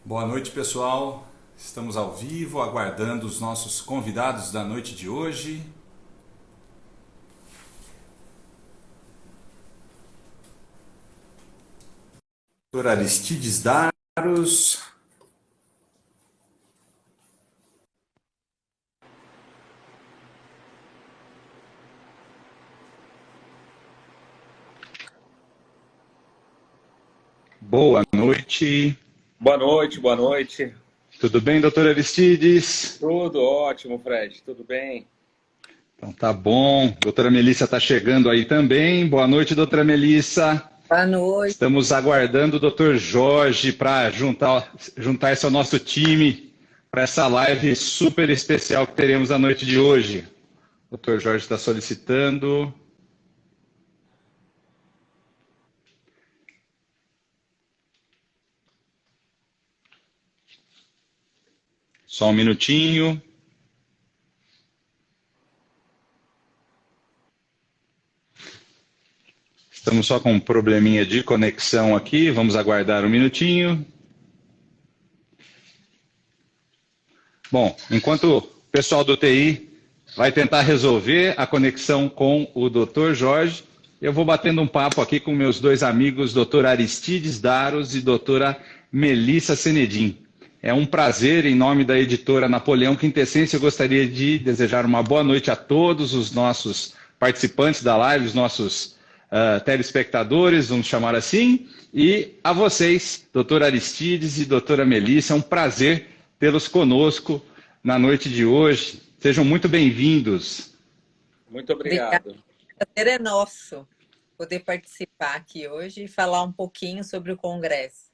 Boa noite, pessoal. Estamos ao vivo, aguardando os nossos convidados da noite de hoje. Dr. Aristides Daros. Boa noite. Boa noite, boa noite. Tudo bem, doutor Aristides? Tudo ótimo, Fred. Tudo bem? Então tá bom. Doutora Melissa está chegando aí também. Boa noite, doutora Melissa. Boa noite. Estamos aguardando o doutor Jorge para juntar esse ao nosso time para essa live super especial que teremos na noite de hoje. O doutor Jorge está solicitando. Só um minutinho. Estamos só com um probleminha de conexão aqui. Vamos aguardar um minutinho. Bom, enquanto o pessoal do TI vai tentar resolver a conexão com o Dr. Jorge, eu vou batendo um papo aqui com meus dois amigos, Dr. Aristides Daros e doutora Melissa Senedim. É um prazer, em nome da editora Napoleão Quintessência, eu gostaria de desejar uma boa noite a todos os nossos participantes da live, os nossos telespectadores, vamos chamar assim, e a vocês, doutor Aristides e doutora Melissa, é um prazer tê-los conosco na noite de hoje. Sejam muito bem-vindos. Muito obrigado. O prazer é nosso poder participar aqui hoje e falar um pouquinho sobre o Congresso.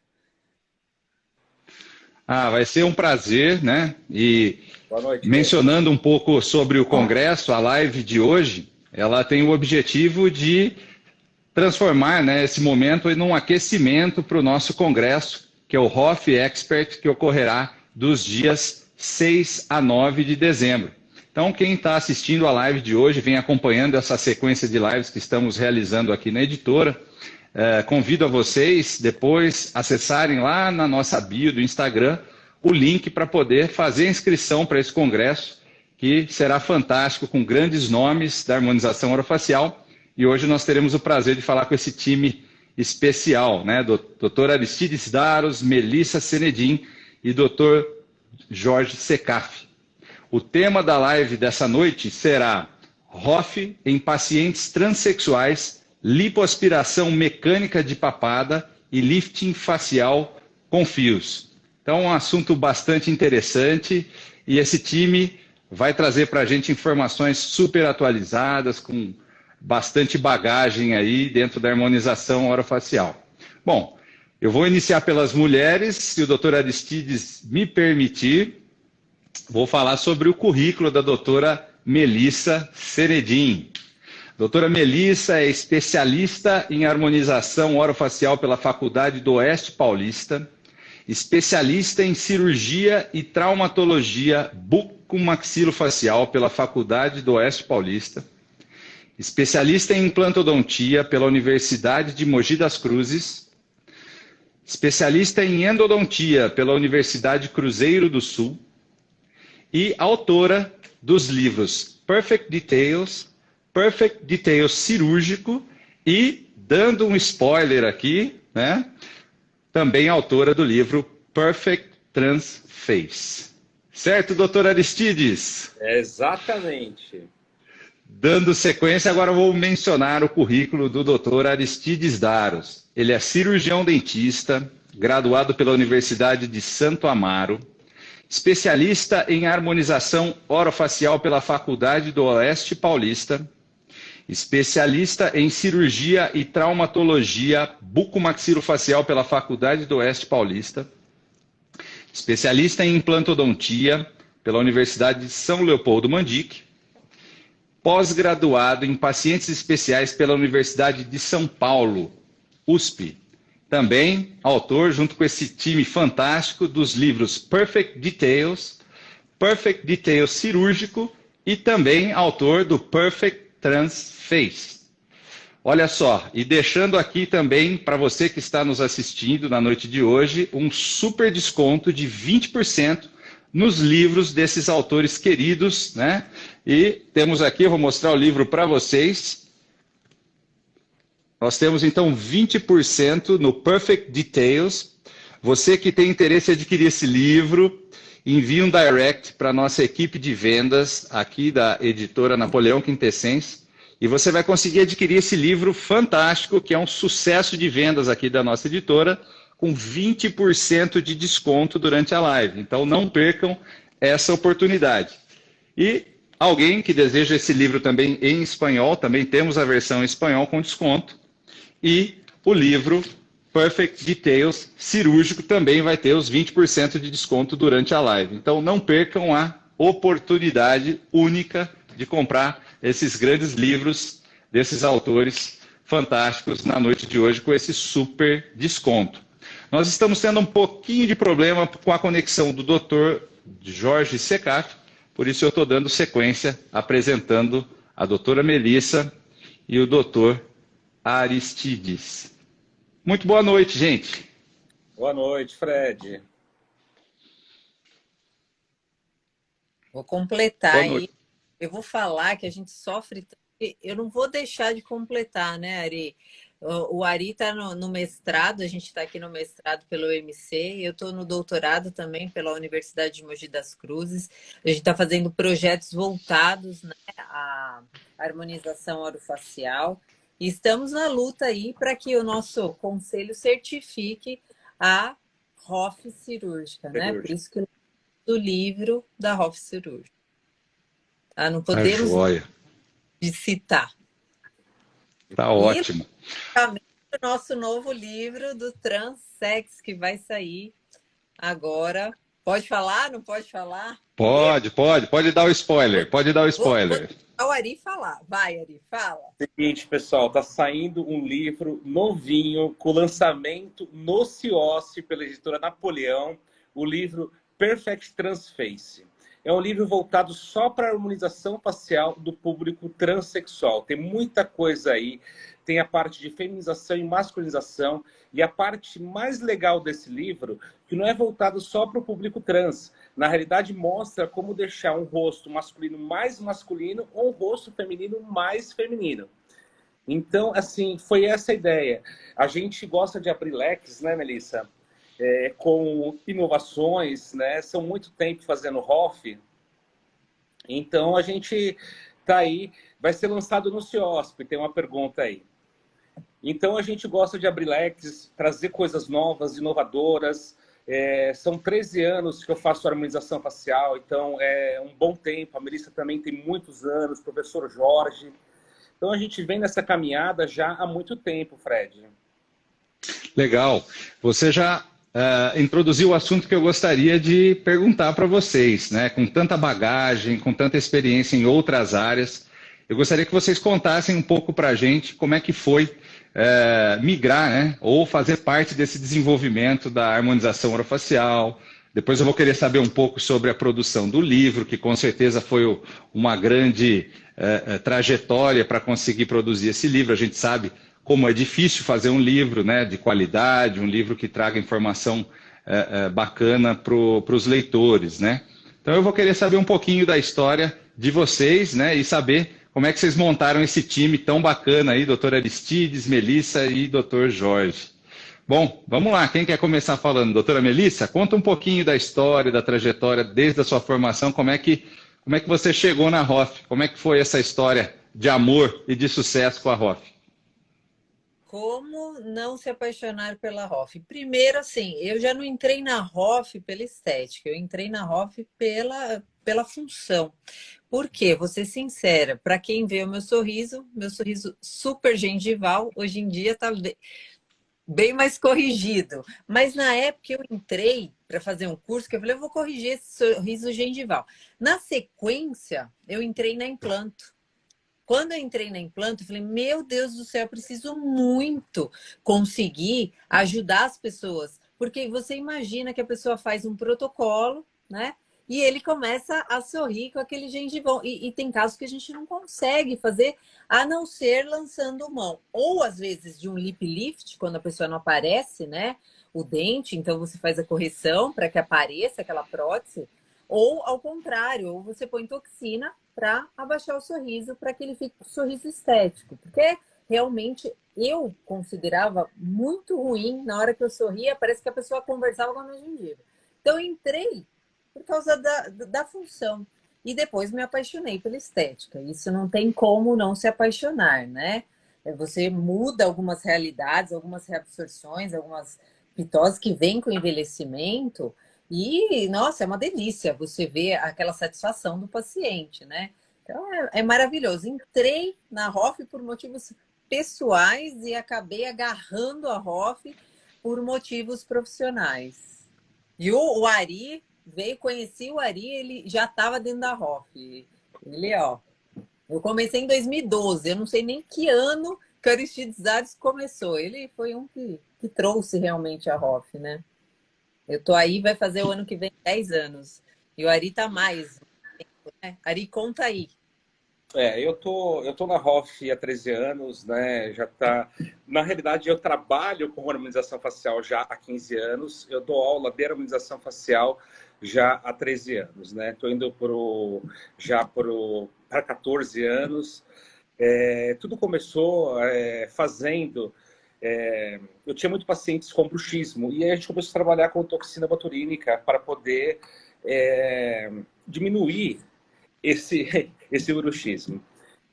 Vai ser um prazer, né? E boa noite, mencionando um pouco sobre o Congresso, a live de hoje, ela tem o objetivo de transformar, né, esse momento em um aquecimento para o nosso Congresso, que é o HOF Expert, que ocorrerá dos dias 6 a 9 de dezembro. Então, quem está assistindo a live de hoje, vem acompanhando essa sequência de lives que estamos realizando aqui na editora, convido a vocês depois acessarem lá na nossa bio do Instagram o link para poder fazer a inscrição para esse congresso, que será fantástico, com grandes nomes da harmonização orofacial. E hoje nós teremos o prazer de falar com esse time especial, né? Dr. Aristides Daros, Melissa Senedim e Dr. Jorge Secaf. O tema da live dessa noite será HOF em pacientes transexuais, lipoaspiração mecânica de papada e lifting facial com fios. Então, um assunto bastante interessante, e esse time vai trazer para a gente informações super atualizadas, com bastante bagagem aí dentro da harmonização orofacial. Bom, eu vou iniciar pelas mulheres, se o doutor Aristides me permitir. Vou falar sobre o currículo da doutora Melissa Senedim. Doutora Melissa é especialista em harmonização orofacial pela Faculdade do Oeste Paulista, especialista em cirurgia e traumatologia bucomaxilofacial pela Faculdade do Oeste Paulista, especialista em implantodontia pela Universidade de Mogi das Cruzes, especialista em endodontia pela Universidade Cruzeiro do Sul e autora dos livros Perfect Details Cirúrgico e, dando um spoiler aqui, né, também autora do livro Perfect Trans Face. Certo, doutor Aristides? Exatamente. Dando sequência, agora eu vou mencionar o currículo do Dr. Aristides Daros. Ele é cirurgião dentista, graduado pela Universidade de Santo Amaro, especialista em harmonização orofacial pela Faculdade do Oeste Paulista, especialista em cirurgia e traumatologia bucomaxilofacial pela Faculdade do Oeste Paulista, especialista em implantodontia pela Universidade de São Leopoldo Mandique, pós-graduado em pacientes especiais pela Universidade de São Paulo, USP. Também autor, junto com esse time fantástico, dos livros Perfect Details Cirúrgico e também autor do Perfect Trans Face. Olha só, e deixando aqui também para você que está nos assistindo na noite de hoje, um super desconto de 20% nos livros desses autores queridos, né? E temos aqui, eu vou mostrar o livro para vocês. Nós temos então 20% no Perfect Details. Você que tem interesse em adquirir esse livro, envie um direct para a nossa equipe de vendas aqui da editora Napoleão Quintessence e você vai conseguir adquirir esse livro fantástico, que é um sucesso de vendas aqui da nossa editora, com 20% de desconto durante a live. Então não percam essa oportunidade. E alguém que deseja esse livro também em espanhol, também temos a versão em espanhol com desconto. E o livro Perfect Details cirúrgico também vai ter os 20% de desconto durante a live. Então não percam a oportunidade única de comprar esses grandes livros desses autores fantásticos na noite de hoje com esse super desconto. Nós estamos tendo um pouquinho de problema com a conexão do Dr. Jorge Secaf, por isso eu estou dando sequência apresentando a doutora Melissa e o doutor Aristides. Muito boa noite, gente. Boa noite, Fred. Vou completar aí. Eu vou falar que a gente sofre. Eu não vou deixar de completar, né, Ari? O Ari está no mestrado, a gente está aqui no mestrado pelo UMC, eu estou no doutorado também pela Universidade de Mogi das Cruzes. A gente está fazendo projetos voltados, né, à harmonização orofacial. E estamos na luta aí para que o nosso conselho certifique a ROF cirúrgica, né? Por isso que do livro da ROF cirúrgica. Tá? Não podemos de citar. Tá ótimo. E o nosso novo livro do Transex, que vai sair agora. Pode falar? Não pode falar? Pode dar o spoiler. Pode dar o spoiler. Vou o Ari falar. Vai, Ari, fala. Seguinte, pessoal, tá saindo um livro novinho com lançamento no CIOSSE pela editora Napoleão, o livro Perfect Transface. É um livro voltado só para a harmonização facial do público transexual. Tem muita coisa aí. Tem a parte de feminização e masculinização. E a parte mais legal desse livro, que não é voltado só para o público trans. Na realidade, mostra como deixar um rosto masculino mais masculino ou um rosto feminino mais feminino. Então, assim, foi essa a ideia. A gente gosta de abrir leques, né, Melissa? Com inovações, né? São muito tempo fazendo ROF. Então, a gente está aí. Vai ser lançado no CIOSP, tem uma pergunta aí. Então, a gente gosta de abrir leques, trazer coisas novas, inovadoras. São 13 anos que eu faço harmonização facial, então é um bom tempo. A Melissa também tem muitos anos, professor Jorge. Então, a gente vem nessa caminhada já há muito tempo, Fred. Legal. Você já introduziu o assunto que eu gostaria de perguntar para vocês, né? Com tanta bagagem, com tanta experiência em outras áreas, eu gostaria que vocês contassem um pouco para a gente como é que foi migrar, né? Ou fazer parte desse desenvolvimento da harmonização orofacial. Depois eu vou querer saber um pouco sobre a produção do livro, que com certeza foi uma grande trajetória para conseguir produzir esse livro. A gente sabe como é difícil fazer um livro, né, de qualidade, um livro que traga informação bacana para os leitores, né? Então eu vou querer saber um pouquinho da história de vocês, né, e saber como é que vocês montaram esse time tão bacana aí, doutor Aristides, Melissa e doutor Jorge. Bom, vamos lá, quem quer começar falando? Doutora Melissa, conta um pouquinho da história, da trajetória, desde a sua formação, como é que você chegou na ROF? Como é que foi essa história de amor e de sucesso com a ROF? Como não se apaixonar pela ROF? Primeiro, assim, eu já não entrei na ROF pela estética, eu entrei na ROF pela função. Por quê? Vou ser sincera, para quem vê o meu sorriso super gengival, hoje em dia está bem mais corrigido. Mas na época eu entrei para fazer um curso que eu falei, eu vou corrigir esse sorriso gengival. Na sequência, eu entrei na implanto. Quando eu entrei na implanto, eu falei, meu Deus do céu, eu preciso muito conseguir ajudar as pessoas. Porque você imagina que a pessoa faz um protocolo, né? e ele começa a sorrir com aquele gengivão. E tem casos que a gente não consegue fazer, a não ser lançando mão. Ou, às vezes, de um lip lift, quando a pessoa não aparece, né? O dente, então você faz a correção para que apareça aquela prótese. Ou, ao contrário, ou você põe toxina para abaixar o sorriso, para que ele fique um sorriso estético. Porque, realmente, eu considerava muito ruim, na hora que eu sorria, parece que a pessoa conversava com a minha gengiva. Então, eu entrei por causa da função. E depois me apaixonei pela estética. Isso não tem como não se apaixonar, né? Você muda algumas realidades, algumas reabsorções, algumas pitoses que vêm com o envelhecimento. E, nossa, é uma delícia você ver aquela satisfação do paciente, né? Então, é maravilhoso. Entrei na ROF por motivos pessoais e acabei agarrando a ROF por motivos profissionais. E o Ari veio, conheci o Ari, ele já estava dentro da ROF. Ele, ó, eu comecei em 2012, eu não sei nem que ano que o Aristides Ares começou. Ele foi um que trouxe realmente a ROF, né? Eu tô aí, vai fazer o ano que vem 10 anos. E o Ari tá mais, né? Ari, conta aí. Eu tô na ROF há 13 anos, né? Já tá. Na realidade, eu trabalho com harmonização facial já há 15 anos. Eu dou aula de harmonização facial já há 13 anos, né? Tô indo para 14 anos. Tudo começou fazendo. Eu tinha muitos pacientes com bruxismo e aí a gente começou a trabalhar com toxina botulínica para poder diminuir esse bruxismo.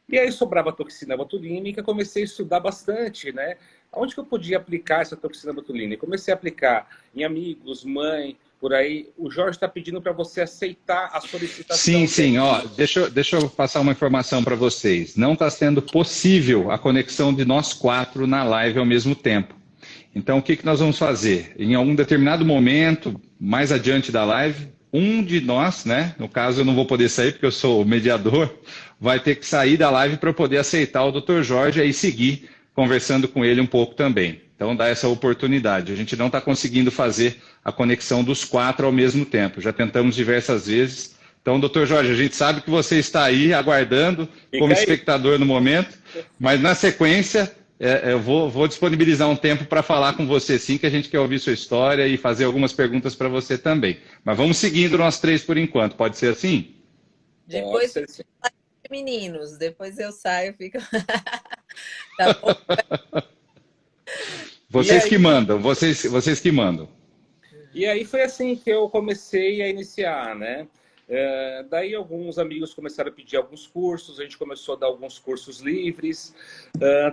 E aí sobrava toxina botulínica, comecei a estudar bastante, né? Onde que eu podia aplicar essa toxina botulínica? Comecei a aplicar em amigos, mãe, por aí. O Jorge está pedindo para você aceitar a solicitação. Sim, sim. Ó, deixa eu passar uma informação para vocês. Não está sendo possível a conexão de nós 4 na live ao mesmo tempo. Então, o que nós vamos fazer? Em algum determinado momento, mais adiante da live, um de nós, né? No caso, eu não vou poder sair porque eu sou o mediador, vai ter que sair da live para poder aceitar o Dr. Jorge e seguir conversando com ele um pouco também. Então, dá essa oportunidade. A gente não está conseguindo fazer a conexão dos 4 ao mesmo tempo. Já tentamos diversas vezes. Então, doutor Jorge, a gente sabe que você está aí aguardando como espectador no momento, mas na sequência eu vou disponibilizar um tempo para falar com você sim, que a gente quer ouvir sua história e fazer algumas perguntas para você também. Mas vamos seguindo nós 3 por enquanto. Pode ser assim? Depois meninos, depois eu saio, fico... Tá bom? Vocês que mandam, vocês que mandam. E aí foi assim que eu comecei a iniciar, né? Daí alguns amigos começaram a pedir alguns cursos, a gente começou a dar alguns cursos livres.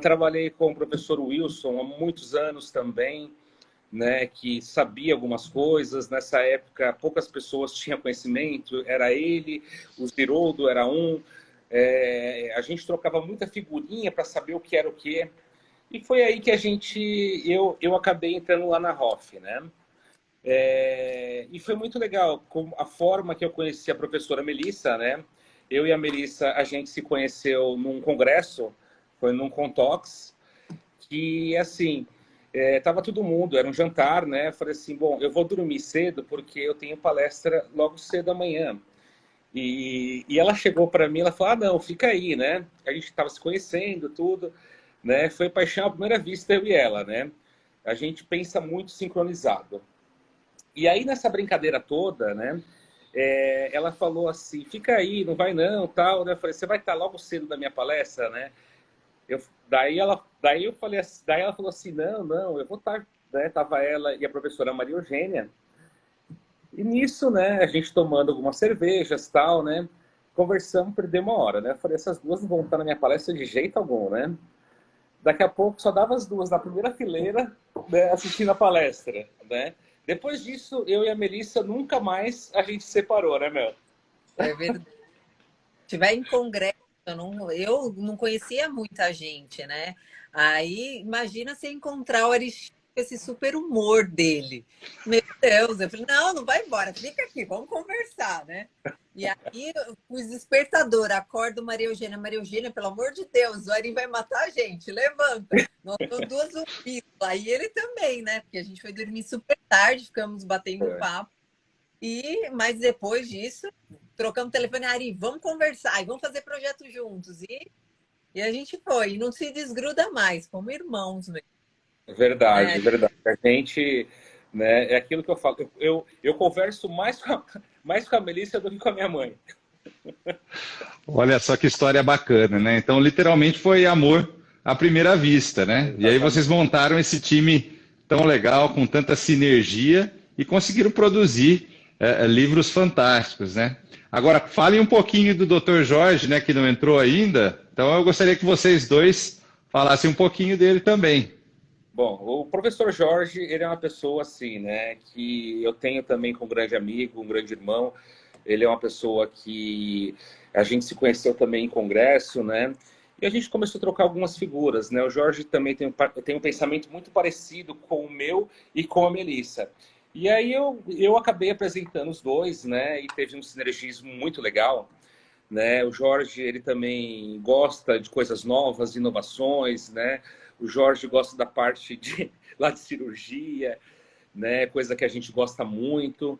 Trabalhei com o professor Wilson há muitos anos também, né, que sabia algumas coisas. Nessa época, poucas pessoas tinham conhecimento, era ele, o Ziroldo era um. A gente trocava muita figurinha para saber o que era o quê. E foi aí que eu acabei entrando lá na ROF, né? E foi muito legal com a forma que eu conheci a professora Melissa, né? Eu e a Melissa, a gente se conheceu num congresso, foi num Contox, que assim, tava todo mundo, era um jantar, né? Eu falei assim, bom, eu vou dormir cedo porque eu tenho palestra logo cedo amanhã. E ela chegou para mim, ela falou, não, fica aí, né? A gente estava se conhecendo, tudo, né? Foi paixão à primeira vista, eu e ela, né? A gente pensa muito sincronizado. E aí, nessa brincadeira toda, né, ela falou assim, fica aí, não vai não, tal, né? Eu falei, você vai estar logo cedo da minha palestra, né? Daí ela falou assim, não, eu vou estar, né? Tava ela e a professora Maria Eugênia. E nisso, né, a gente tomando algumas cervejas, tal, né? Conversamos, perdemos uma hora, né? Eu falei, essas duas não vão estar na minha palestra de jeito algum, né? Daqui a pouco só dava as duas na primeira fileira, né, assistindo a palestra, né? Depois disso, eu e a Melissa nunca mais a gente se separou, né, Mel? É verdade. Se tiver em congresso, eu não conhecia muita gente, né? Aí, imagina você encontrar o Aristides com esse super humor dele. Meu Deus, eu falei, não vai embora, fica aqui, vamos conversar, né? E aí, o despertador, acorda Maria Eugênia, pelo amor de Deus, o Ari vai matar a gente, levanta. Nós somos duas zumbis lá, e ele também, né? Porque a gente foi dormir super tarde, ficamos batendo papo. Mas depois disso, trocamos telefone, Ari, vamos conversar, e vamos fazer projeto juntos. E a gente foi, e não se desgruda mais, como irmãos mesmo. Verdade, verdade. A gente, né, é aquilo que eu falo. Eu converso mais com a Melissa do que com a minha mãe. Olha só que história bacana, né? Então, literalmente foi amor à primeira vista, né? Exatamente. E aí vocês montaram esse time tão legal, com tanta sinergia e conseguiram produzir livros fantásticos, né? Agora, falem um pouquinho do Dr. Jorge, né, que não entrou ainda. Então, eu gostaria que vocês dois falassem um pouquinho dele também. Bom, o professor Jorge, ele é uma pessoa assim, né, que eu tenho também como um grande amigo, um grande irmão. Ele é uma pessoa que a gente se conheceu também em congresso, né? E a gente começou a trocar algumas figuras, né? O Jorge também tem um pensamento muito parecido com o meu e com a Melissa. E aí eu acabei apresentando os dois, né? E teve um sinergismo muito legal, né? O Jorge, ele também gosta de coisas novas, inovações, né? O Jorge gosta da parte lá de cirurgia, né? Coisa que a gente gosta muito.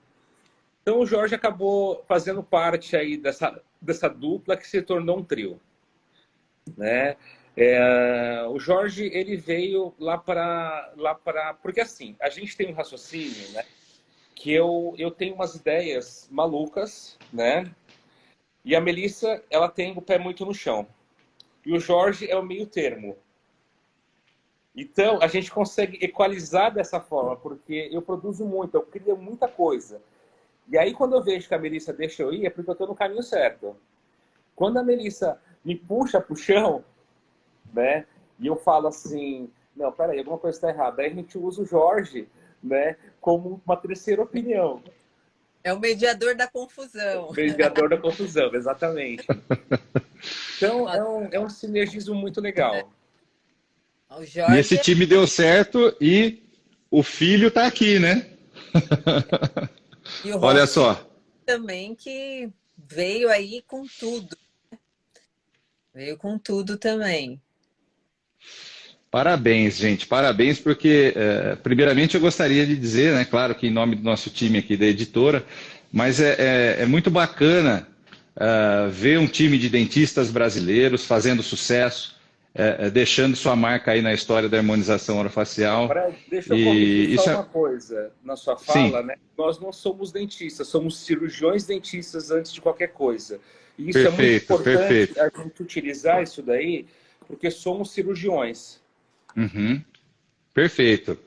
Então o Jorge acabou fazendo parte aí dessa dupla que se tornou um trio, né? O Jorge, ele veio lá para porque assim, a gente tem um raciocínio, né? Que eu tenho umas ideias malucas, né? E a Melissa, ela tem o pé muito no chão. E o Jorge é o meio termo. Então, a gente consegue equalizar dessa forma, porque eu produzo muito, eu crio muita coisa. E aí, quando eu vejo que a Melissa deixa eu ir, é porque eu estou no caminho certo. Quando a Melissa me puxa para o chão, né? E eu falo assim, não, peraí, alguma coisa está errada. Aí a gente usa o Jorge, né, como uma terceira opinião. É o mediador da confusão. Mediador da confusão, exatamente. Então, é um sinergismo muito legal. O Jorge... E esse time deu certo e o filho está aqui, né? E o Olha só. Também que veio aí com tudo. Veio com tudo também. Parabéns, gente. Parabéns, porque, primeiramente, eu gostaria de dizer, né, claro que em nome do nosso time aqui da editora, mas é muito bacana ver um time de dentistas brasileiros fazendo sucesso, deixando sua marca aí na história da harmonização orofacial. Agora, deixa eu corrigir só uma coisa na sua fala, né? Nós não somos dentistas, somos cirurgiões dentistas antes de qualquer coisa. E isso perfeito, é muito importante a gente utilizar isso daí, porque somos cirurgiões. Uhum. Perfeito.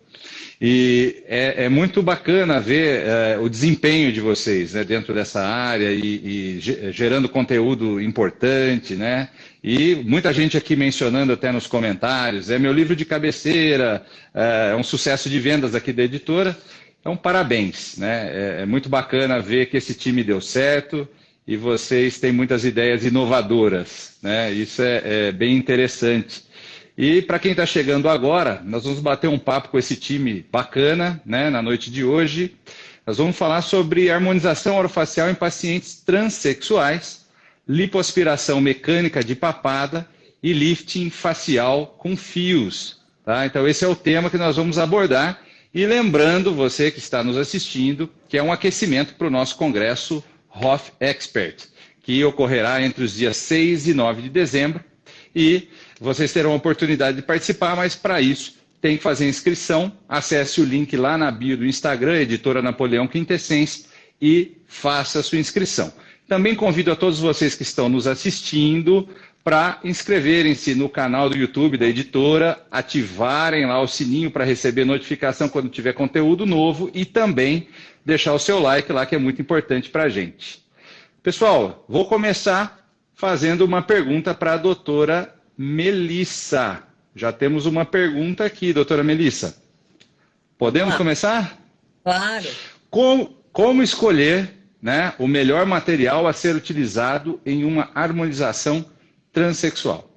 E é muito bacana ver o desempenho de vocês, né, dentro dessa área e gerando conteúdo importante, né? E muita gente aqui mencionando até nos comentários, é meu livro de cabeceira, é um sucesso de vendas aqui da editora. Então, parabéns, né? É muito bacana ver que esse time deu certo e vocês têm muitas ideias inovadoras, né? Isso é bem interessante. E para quem está chegando agora, nós vamos bater um papo com esse time bacana, né, na noite de hoje. Nós vamos falar sobre harmonização orofacial em pacientes transexuais, lipoaspiração mecânica de papada e lifting facial com fios. Tá? Então esse é o tema que nós vamos abordar. E lembrando, você que está nos assistindo, que é um aquecimento para o nosso congresso Hoff Expert, que ocorrerá entre os dias 6 e 9 de dezembro. E vocês terão a oportunidade de participar, mas para isso tem que fazer inscrição. Acesse o link lá na bio do Instagram, Editora Napoleão Quintessence, e faça a sua inscrição. Também convido a todos vocês que estão nos assistindo para inscreverem-se no canal do YouTube da editora, ativarem lá o sininho para receber notificação quando tiver conteúdo novo e também deixar o seu like lá, que é muito importante para a gente. Pessoal, vou começar fazendo uma pergunta para a doutora Melissa. Já temos uma pergunta aqui, doutora Melissa. Podemos começar? Claro. Como escolher, né, o melhor material a ser utilizado em uma harmonização transexual?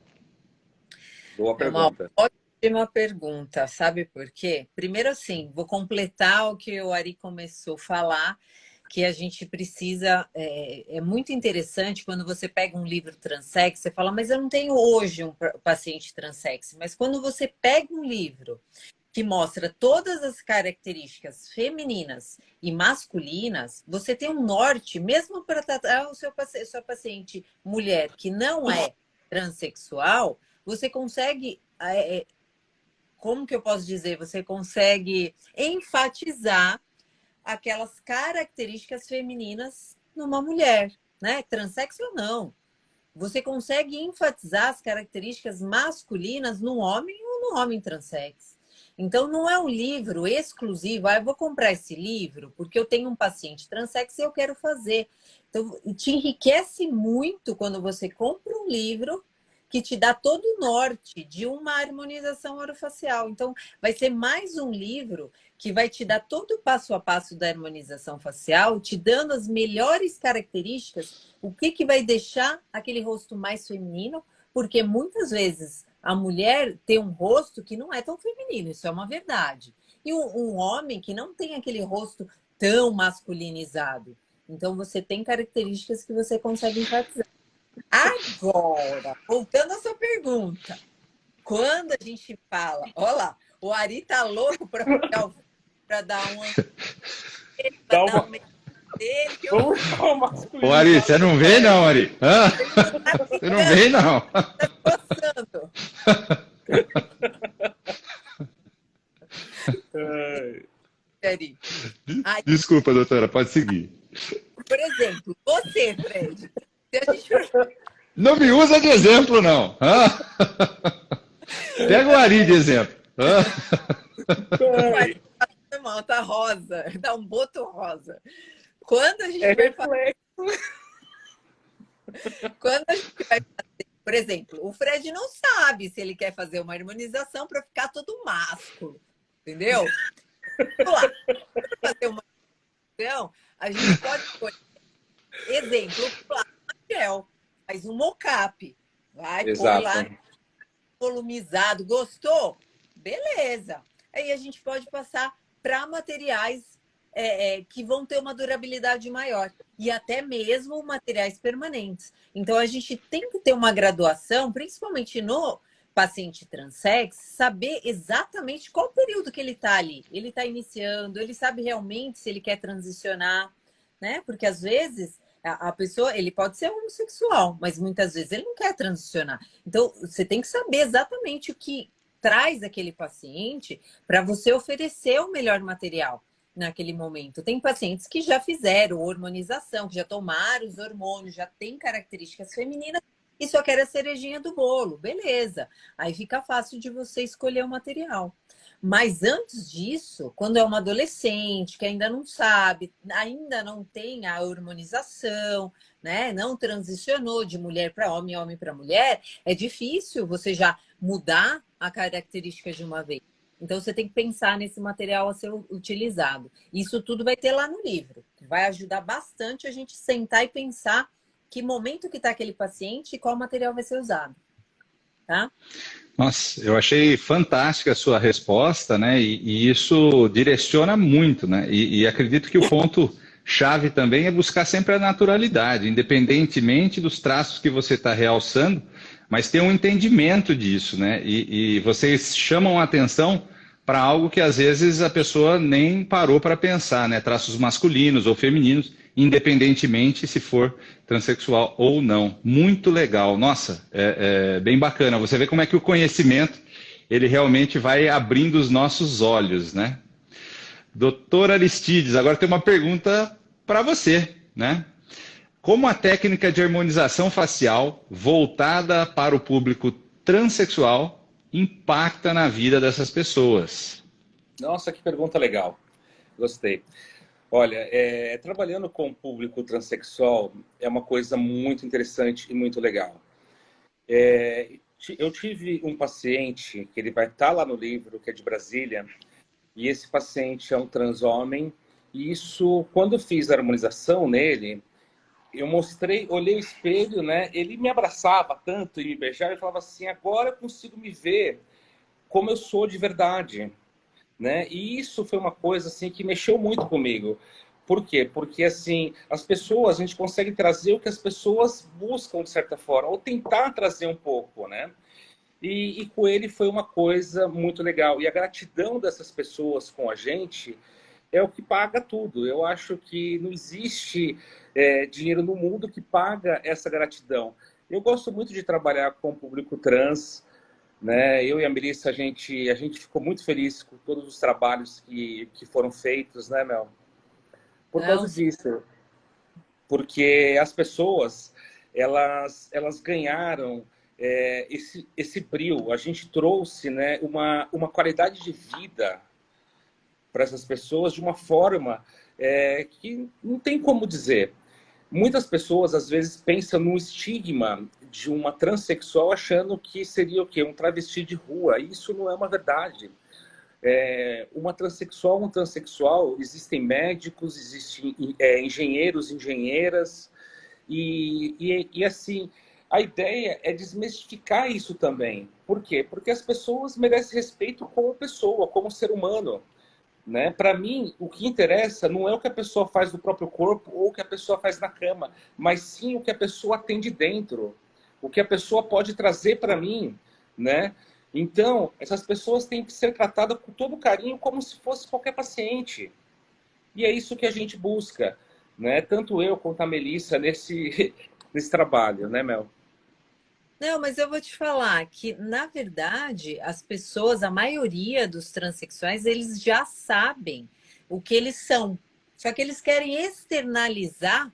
Boa pergunta. Uma ótima pergunta. Sabe por quê? Primeiro, assim, vou completar o que o Ari começou a falar, que a gente precisa... É muito interessante quando você pega um livro transex, você fala, mas eu não tenho hoje um paciente transex. Mas quando você pega um livro que mostra todas as características femininas e masculinas, você tem um norte, mesmo para tratar sua paciente mulher que não é transexual, você consegue, como que eu posso dizer? Você consegue enfatizar aquelas características femininas numa mulher, né? Transexo ou não. Você consegue enfatizar as características masculinas no homem ou no homem transexo. Então, não é um livro exclusivo. Eu vou comprar esse livro porque eu tenho um paciente transexo e eu quero fazer. Então, te enriquece muito quando você compra um livro que te dá todo o norte de uma harmonização orofacial. Então, vai ser mais um livro que vai te dar todo o passo a passo da harmonização facial, te dando as melhores características, o que vai deixar aquele rosto mais feminino, porque muitas vezes a mulher tem um rosto que não é tão feminino, isso é uma verdade. E um homem que não tem aquele rosto tão masculinizado. Então, você tem características que você consegue enfatizar. Agora, voltando à sua pergunta, quando a gente fala, olha lá, o Ari tá louco para dar uma dele, que eu... Ô, Ari, você não vem não, Ari? Hã? Você não vem não? Tá coçando. Ari. Desculpa, doutora, pode seguir. Por exemplo, você, Fred, se a gente... Não me usa de exemplo, não. Hã? Pega o Ari de exemplo. Hã? Tá rosa, dá um boto rosa. Quando a gente vai fazer... Quando a gente vai fazer, por exemplo, o Fred não sabe se ele quer fazer uma harmonização para ficar todo másculo, entendeu? Vamos lá, para fazer uma harmonização, a gente pode escolher, exemplo, plasma gel, faz um mocap, vai pôr lá volumizado, gostou? Beleza. Aí a gente pode passar para materiais que vão ter uma durabilidade maior e até mesmo materiais permanentes. Então, a gente tem que ter uma graduação, principalmente no paciente transsex, saber exatamente qual período que ele está ali. Ele está iniciando, ele sabe realmente se ele quer transicionar, né? Porque, às vezes, a pessoa, ele pode ser homossexual, mas muitas vezes ele não quer transicionar. Então, você tem que saber exatamente o que traz aquele paciente para você oferecer o melhor material naquele momento. Tem pacientes que já fizeram hormonização, que já tomaram os hormônios, já tem características femininas e só quer a cerejinha do bolo. Beleza. Aí fica fácil de você escolher o material. Mas antes disso, quando é uma adolescente que ainda não sabe, ainda não tem a hormonização, né? Não transicionou de mulher para homem, homem para mulher, é difícil você já mudar a característica de uma vez. Então, você tem que pensar nesse material a ser utilizado. Isso tudo vai ter lá no livro. Vai ajudar bastante a gente sentar e pensar que momento que está aquele paciente e qual material vai ser usado. Tá? Nossa, eu achei fantástica a sua resposta, né? E isso direciona muito, né? E acredito que o ponto-chave também é buscar sempre a naturalidade, independentemente dos traços que você está realçando, mas ter um entendimento disso, né? E vocês chamam a atenção para algo que às vezes a pessoa nem parou para pensar, né? Traços masculinos ou femininos, independentemente se for transexual ou não. Muito legal. Nossa, é bem bacana. Você vê como é que o conhecimento, ele realmente vai abrindo os nossos olhos, né? Doutor Aristides, agora tem uma pergunta para você, né? Como a técnica de harmonização facial voltada para o público transexual impacta na vida dessas pessoas? Nossa, que pergunta legal. Gostei. Olha, trabalhando com o público transexual é uma coisa muito interessante e muito legal. Eu tive um paciente, que ele vai estar lá no livro, que é de Brasília, e esse paciente é um trans homem, e isso, quando eu fiz a harmonização nele, eu mostrei, olhei o espelho, né? Ele me abraçava tanto e me beijava e falava assim, agora eu consigo me ver como eu sou de verdade, né? E isso foi uma coisa assim que mexeu muito comigo. Por quê? Porque assim, as pessoas, a gente consegue trazer o que as pessoas buscam de certa forma, ou tentar trazer um pouco, né? E com ele foi uma coisa muito legal. E a gratidão dessas pessoas com a gente é o que paga tudo. Eu acho que não existe dinheiro no mundo que paga essa gratidão. Eu gosto muito de trabalhar com o público trans, né? Eu e a Melissa, a gente ficou muito feliz com todos os trabalhos que foram feitos, né, Mel? Por Não, causa disso. Porque as pessoas, elas ganharam esse brio. A gente trouxe, né, uma qualidade de vida para essas pessoas de uma forma que não tem como dizer. Muitas pessoas, às vezes, pensam no estigma de uma transexual achando que seria o quê? Um travesti de rua. Isso não é uma verdade. Uma transexual, um transexual, existem médicos, existem engenheiros, engenheiras, e assim, a ideia é desmistificar isso também. Por quê? Porque as pessoas merecem respeito como pessoa, como ser humano. Né? Para mim, o que interessa não é o que a pessoa faz do próprio corpo ou o que a pessoa faz na cama, mas sim o que a pessoa tem de dentro, o que a pessoa pode trazer para mim, né? Então, essas pessoas têm que ser tratadas com todo carinho, como se fosse qualquer paciente. E é isso que a gente busca, né? Tanto eu quanto a Melissa nesse trabalho, né, Mel? não, mas eu vou te falar que, na verdade, as pessoas, a maioria dos transexuais, eles já sabem o que eles são. Só que eles querem externalizar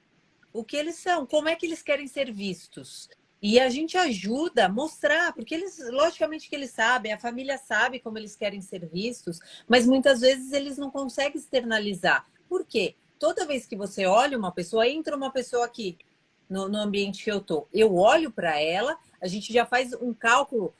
o que eles são, como é que eles querem ser vistos. E a gente ajuda a mostrar, porque eles, logicamente que eles sabem, a família sabe como eles querem ser vistos, mas muitas vezes eles não conseguem externalizar. Por quê? Toda vez que você olha uma pessoa, entra uma pessoa aqui no ambiente que eu tô, eu olho para ela, a gente já faz um cálculo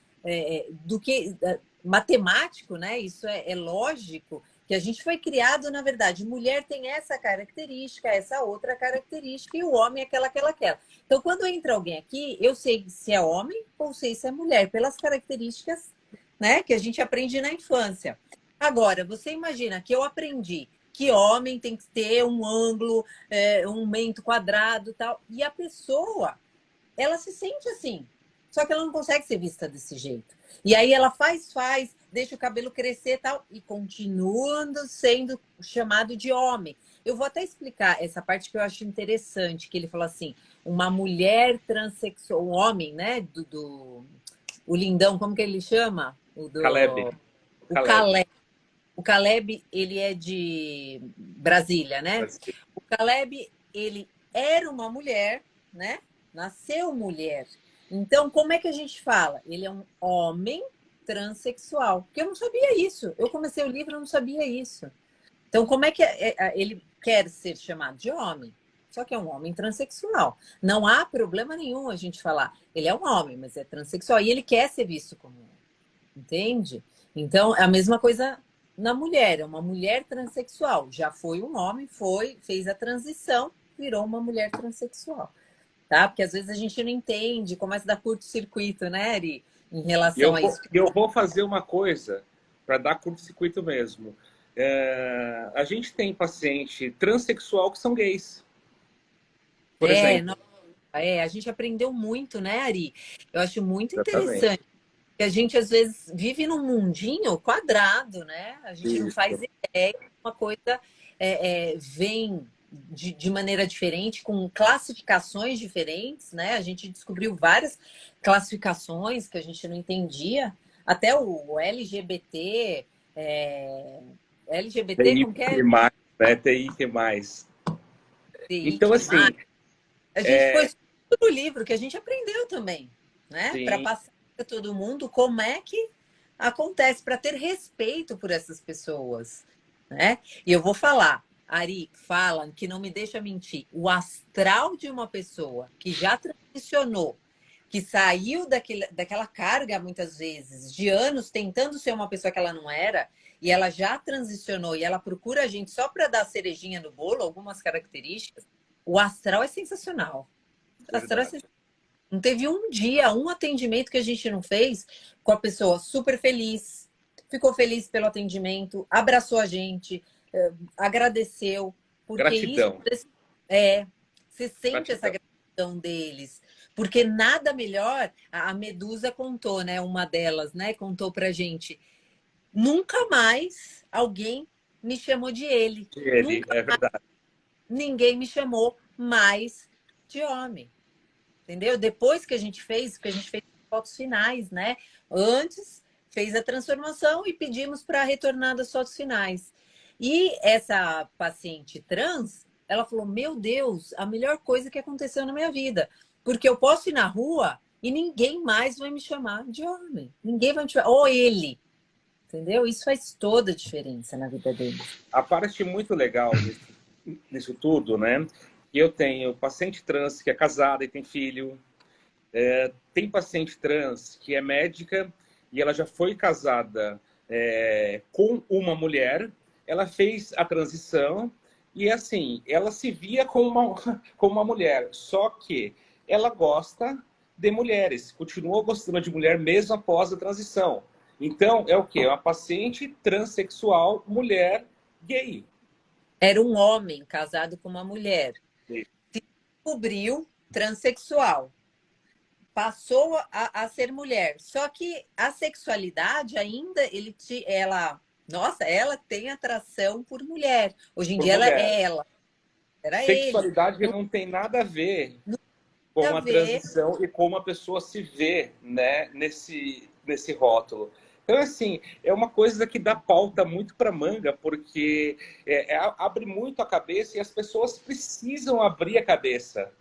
do que matemático, né? Isso é lógico, que a gente foi criado, na verdade, mulher tem essa característica, essa outra característica, e o homem aquela. Então, quando entra alguém aqui, eu sei se é homem ou sei se é mulher, pelas características, né, que a gente aprende na infância. Agora, você imagina que eu aprendi que homem tem que ter um ângulo, um mento quadrado e tal, e a pessoa, ela se sente assim, só que ela não consegue ser vista desse jeito. E aí ela faz, deixa o cabelo crescer e tal, e continua sendo chamado de homem. Eu vou até explicar essa parte que eu acho interessante, que ele falou assim, uma mulher transexual, um homem, né, o lindão, como que ele chama? Caleb. O Caleb. O Caleb, ele é de Brasília, né? O Caleb, ele era uma mulher, né? Nasceu mulher. Então, como é que a gente fala? Ele é um homem transexual. Porque eu não sabia isso. Eu comecei o livro e não sabia isso. Então, como é que ele quer ser chamado de homem? Só que é um homem transexual. Não há problema nenhum a gente falar. Ele é um homem, mas é transexual. E ele quer ser visto como homem. Entende? Então, é a mesma coisa na mulher. É uma mulher transexual. Já foi um homem, fez a transição, virou uma mulher transexual. Tá? Porque às vezes a gente não entende, começa a dar curto-circuito, né, Ari? Em relação a isso. Eu vou fazer uma coisa para dar curto-circuito mesmo. A gente tem paciente transexual que são gays. Por exemplo. A gente aprendeu muito, né, Ari? Eu acho muito Exatamente. interessante. Que a gente, às vezes, vive num mundinho quadrado, né? A gente não faz ideia, uma coisa vem de maneira diferente, com classificações diferentes, né? A gente descobriu várias classificações que a gente não entendia, até o LGBT, LGBT, como que é? Né? TI+. Então, assim... A gente foi no livro que a gente aprendeu também, né? Para passar para todo mundo como é que acontece, para ter respeito por essas pessoas, né? E eu vou falar, Ari, falam que não me deixa mentir, o astral de uma pessoa que já transicionou, que saiu daquela carga, muitas vezes, de anos tentando ser uma pessoa que ela não era, e ela já transicionou, e ela procura a gente só para dar cerejinha no bolo, algumas características, o astral é sensacional. O astral é sensacional. Não teve um dia, um atendimento que a gente não fez com a pessoa super feliz, ficou feliz pelo atendimento, abraçou a gente, agradeceu. Porque gratidão. Isso você sente essa gratidão deles. Porque nada melhor, a Medusa contou, né? Uma delas, né? Contou pra gente. Nunca mais alguém me chamou de ele. Ele, Nunca é verdade. ninguém me chamou mais de homem. Entendeu? Depois que a gente fez fotos finais, né? Antes fez a transformação e pedimos para retornar das fotos finais. E essa paciente trans, ela falou: meu Deus, a melhor coisa que aconteceu na minha vida. Porque eu posso ir na rua e ninguém mais vai me chamar de homem. Ninguém vai me chamar. Ou ele. Entendeu? Isso faz toda a diferença na vida dele. A parte muito legal nisso tudo, né? Eu tenho paciente trans que é casada e tem filho. Tem paciente trans que é médica e ela já foi casada com uma mulher. Ela fez a transição e, assim, ela se via como uma mulher. Só que ela gosta de mulheres. Continua gostando de mulher mesmo após a transição. Então, é o quê? Uma paciente transexual, mulher gay. Era um homem casado com uma mulher. Sim. Se descobriu transexual. Passou a ser mulher. Só que a sexualidade ainda, ela tem atração por mulher. Hoje em dia ela é ela. Era Sexualidade ele. não tem nada a ver com a transição e como a pessoa se vê, né, nesse rótulo. Então, assim, é uma coisa que dá pauta muito para manga, porque abre muito a cabeça e as pessoas precisam abrir a cabeça.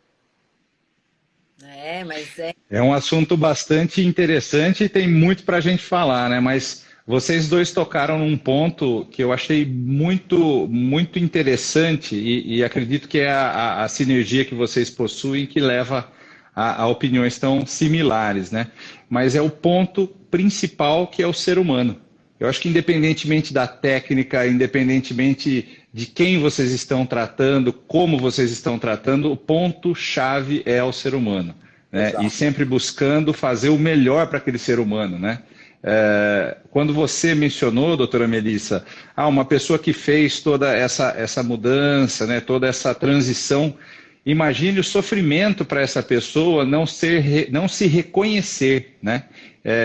É um assunto bastante interessante e tem muito para a gente falar, né? Mas vocês dois tocaram num ponto que eu achei muito, muito interessante e acredito que é a sinergia que vocês possuem que leva a opiniões tão similares, né? Mas é o ponto principal que é o ser humano. Eu acho que independentemente da técnica, independentemente de quem vocês estão tratando, como vocês estão tratando, o ponto-chave é o ser humano, né? E sempre buscando fazer o melhor para aquele ser humano, né? Quando você mencionou, doutora Melissa, uma pessoa que fez toda essa mudança, né, toda essa transição, imagine o sofrimento para essa pessoa não se reconhecer, né?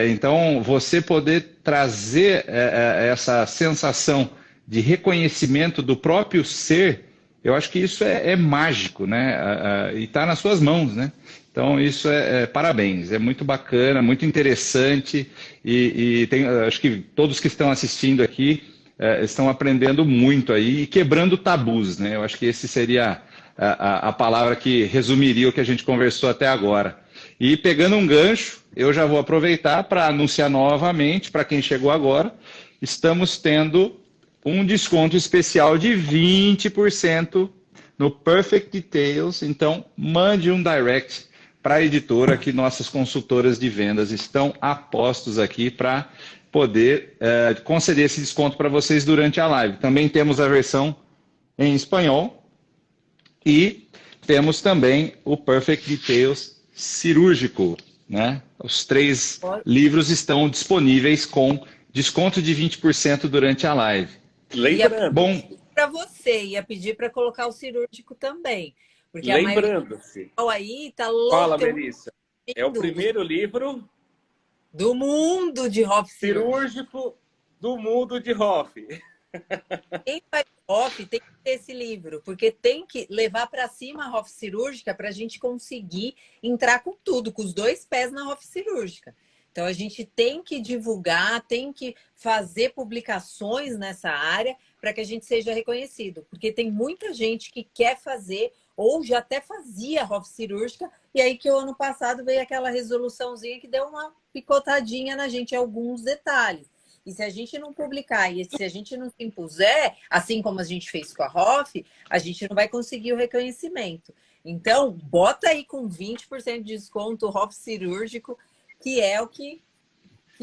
Então, você poder trazer essa sensação de reconhecimento do próprio ser, eu acho que isso é mágico, né? E está nas suas mãos, né? Então, isso parabéns, é muito bacana, muito interessante e acho que todos que estão assistindo aqui estão aprendendo muito aí e quebrando tabus, né? Eu acho que esse seria a palavra que resumiria o que a gente conversou até agora. E pegando um gancho, eu já vou aproveitar para anunciar novamente, para quem chegou agora, estamos tendo um desconto especial de 20% no Perfect Details, então mande um direct para a editora que nossas consultoras de vendas estão a postos aqui para poder conceder esse desconto para vocês durante a live. Também temos a versão em espanhol e temos também o Perfect Details cirúrgico, né? Os 3 livros estão disponíveis com desconto de 20% durante a live. Lembrando. Bom, para você, ia pedir para colocar o cirúrgico também. Porque lembrando-se. Aí tá louco. Fala, Melissa. É o primeiro livro do mundo de Hoff cirúrgico do mundo de Hoff. Quem faz Hoff tem que ter esse livro, porque tem que levar para cima a Hoff cirúrgica para a gente conseguir entrar com tudo, com os 2 pés na Hoff cirúrgica. Então, a gente tem que divulgar, tem que fazer publicações nessa área para que a gente seja reconhecido. Porque tem muita gente que quer fazer ou já até fazia Hoff cirúrgica e aí que o ano passado veio aquela resoluçãozinha que deu uma picotadinha na gente em alguns detalhes. E se a gente não publicar e se a gente não se impuser, assim como a gente fez com a Hoff, a gente não vai conseguir o reconhecimento. Então, bota aí com 20% de desconto o Hoff cirúrgico, que é o que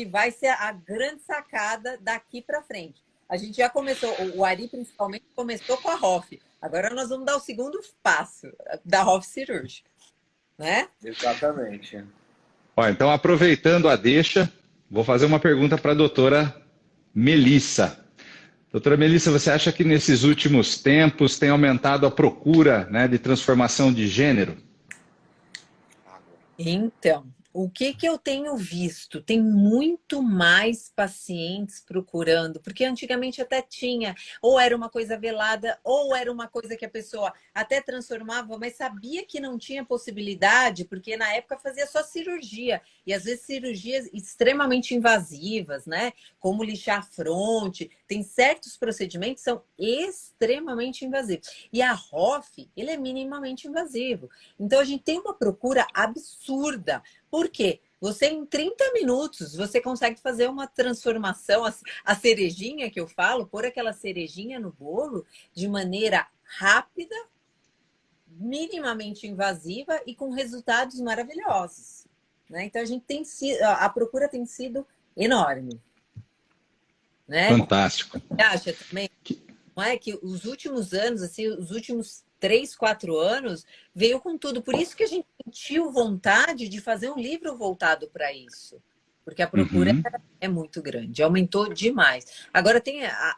vai ser a grande sacada daqui para frente. A gente já começou, o Ari principalmente começou com a Hoff. Agora nós vamos dar o segundo passo da Hoff cirúrgica, né? Exatamente. Então, aproveitando a deixa, vou fazer uma pergunta para a doutora Melissa. Doutora Melissa, você acha que nesses últimos tempos tem aumentado a procura, né, de transformação de gênero? Então, o que que eu tenho visto? Tem muito mais pacientes procurando, porque antigamente até tinha, ou era uma coisa velada, ou era uma coisa que a pessoa até transformava, mas sabia que não tinha possibilidade, porque na época fazia só cirurgia, e às vezes cirurgias extremamente invasivas, né? Como lixar a fronte, tem certos procedimentos que são extremamente invasivos. E a ROF, ele é minimamente invasivo. Então a gente tem uma procura absurda. Por quê? Você, em 30 minutos, você consegue fazer uma transformação, a cerejinha que eu falo, pôr aquela cerejinha no bolo de maneira rápida, minimamente invasiva e com resultados maravilhosos. Né? Então, a procura tem sido enorme. Né? Fantástico. Você acha também? Não é que os últimos anos, assim, os últimos 3, 4 anos, veio com tudo. Por isso que a gente sentiu vontade de fazer um livro voltado para isso. Porque a procura é muito grande, aumentou demais. Agora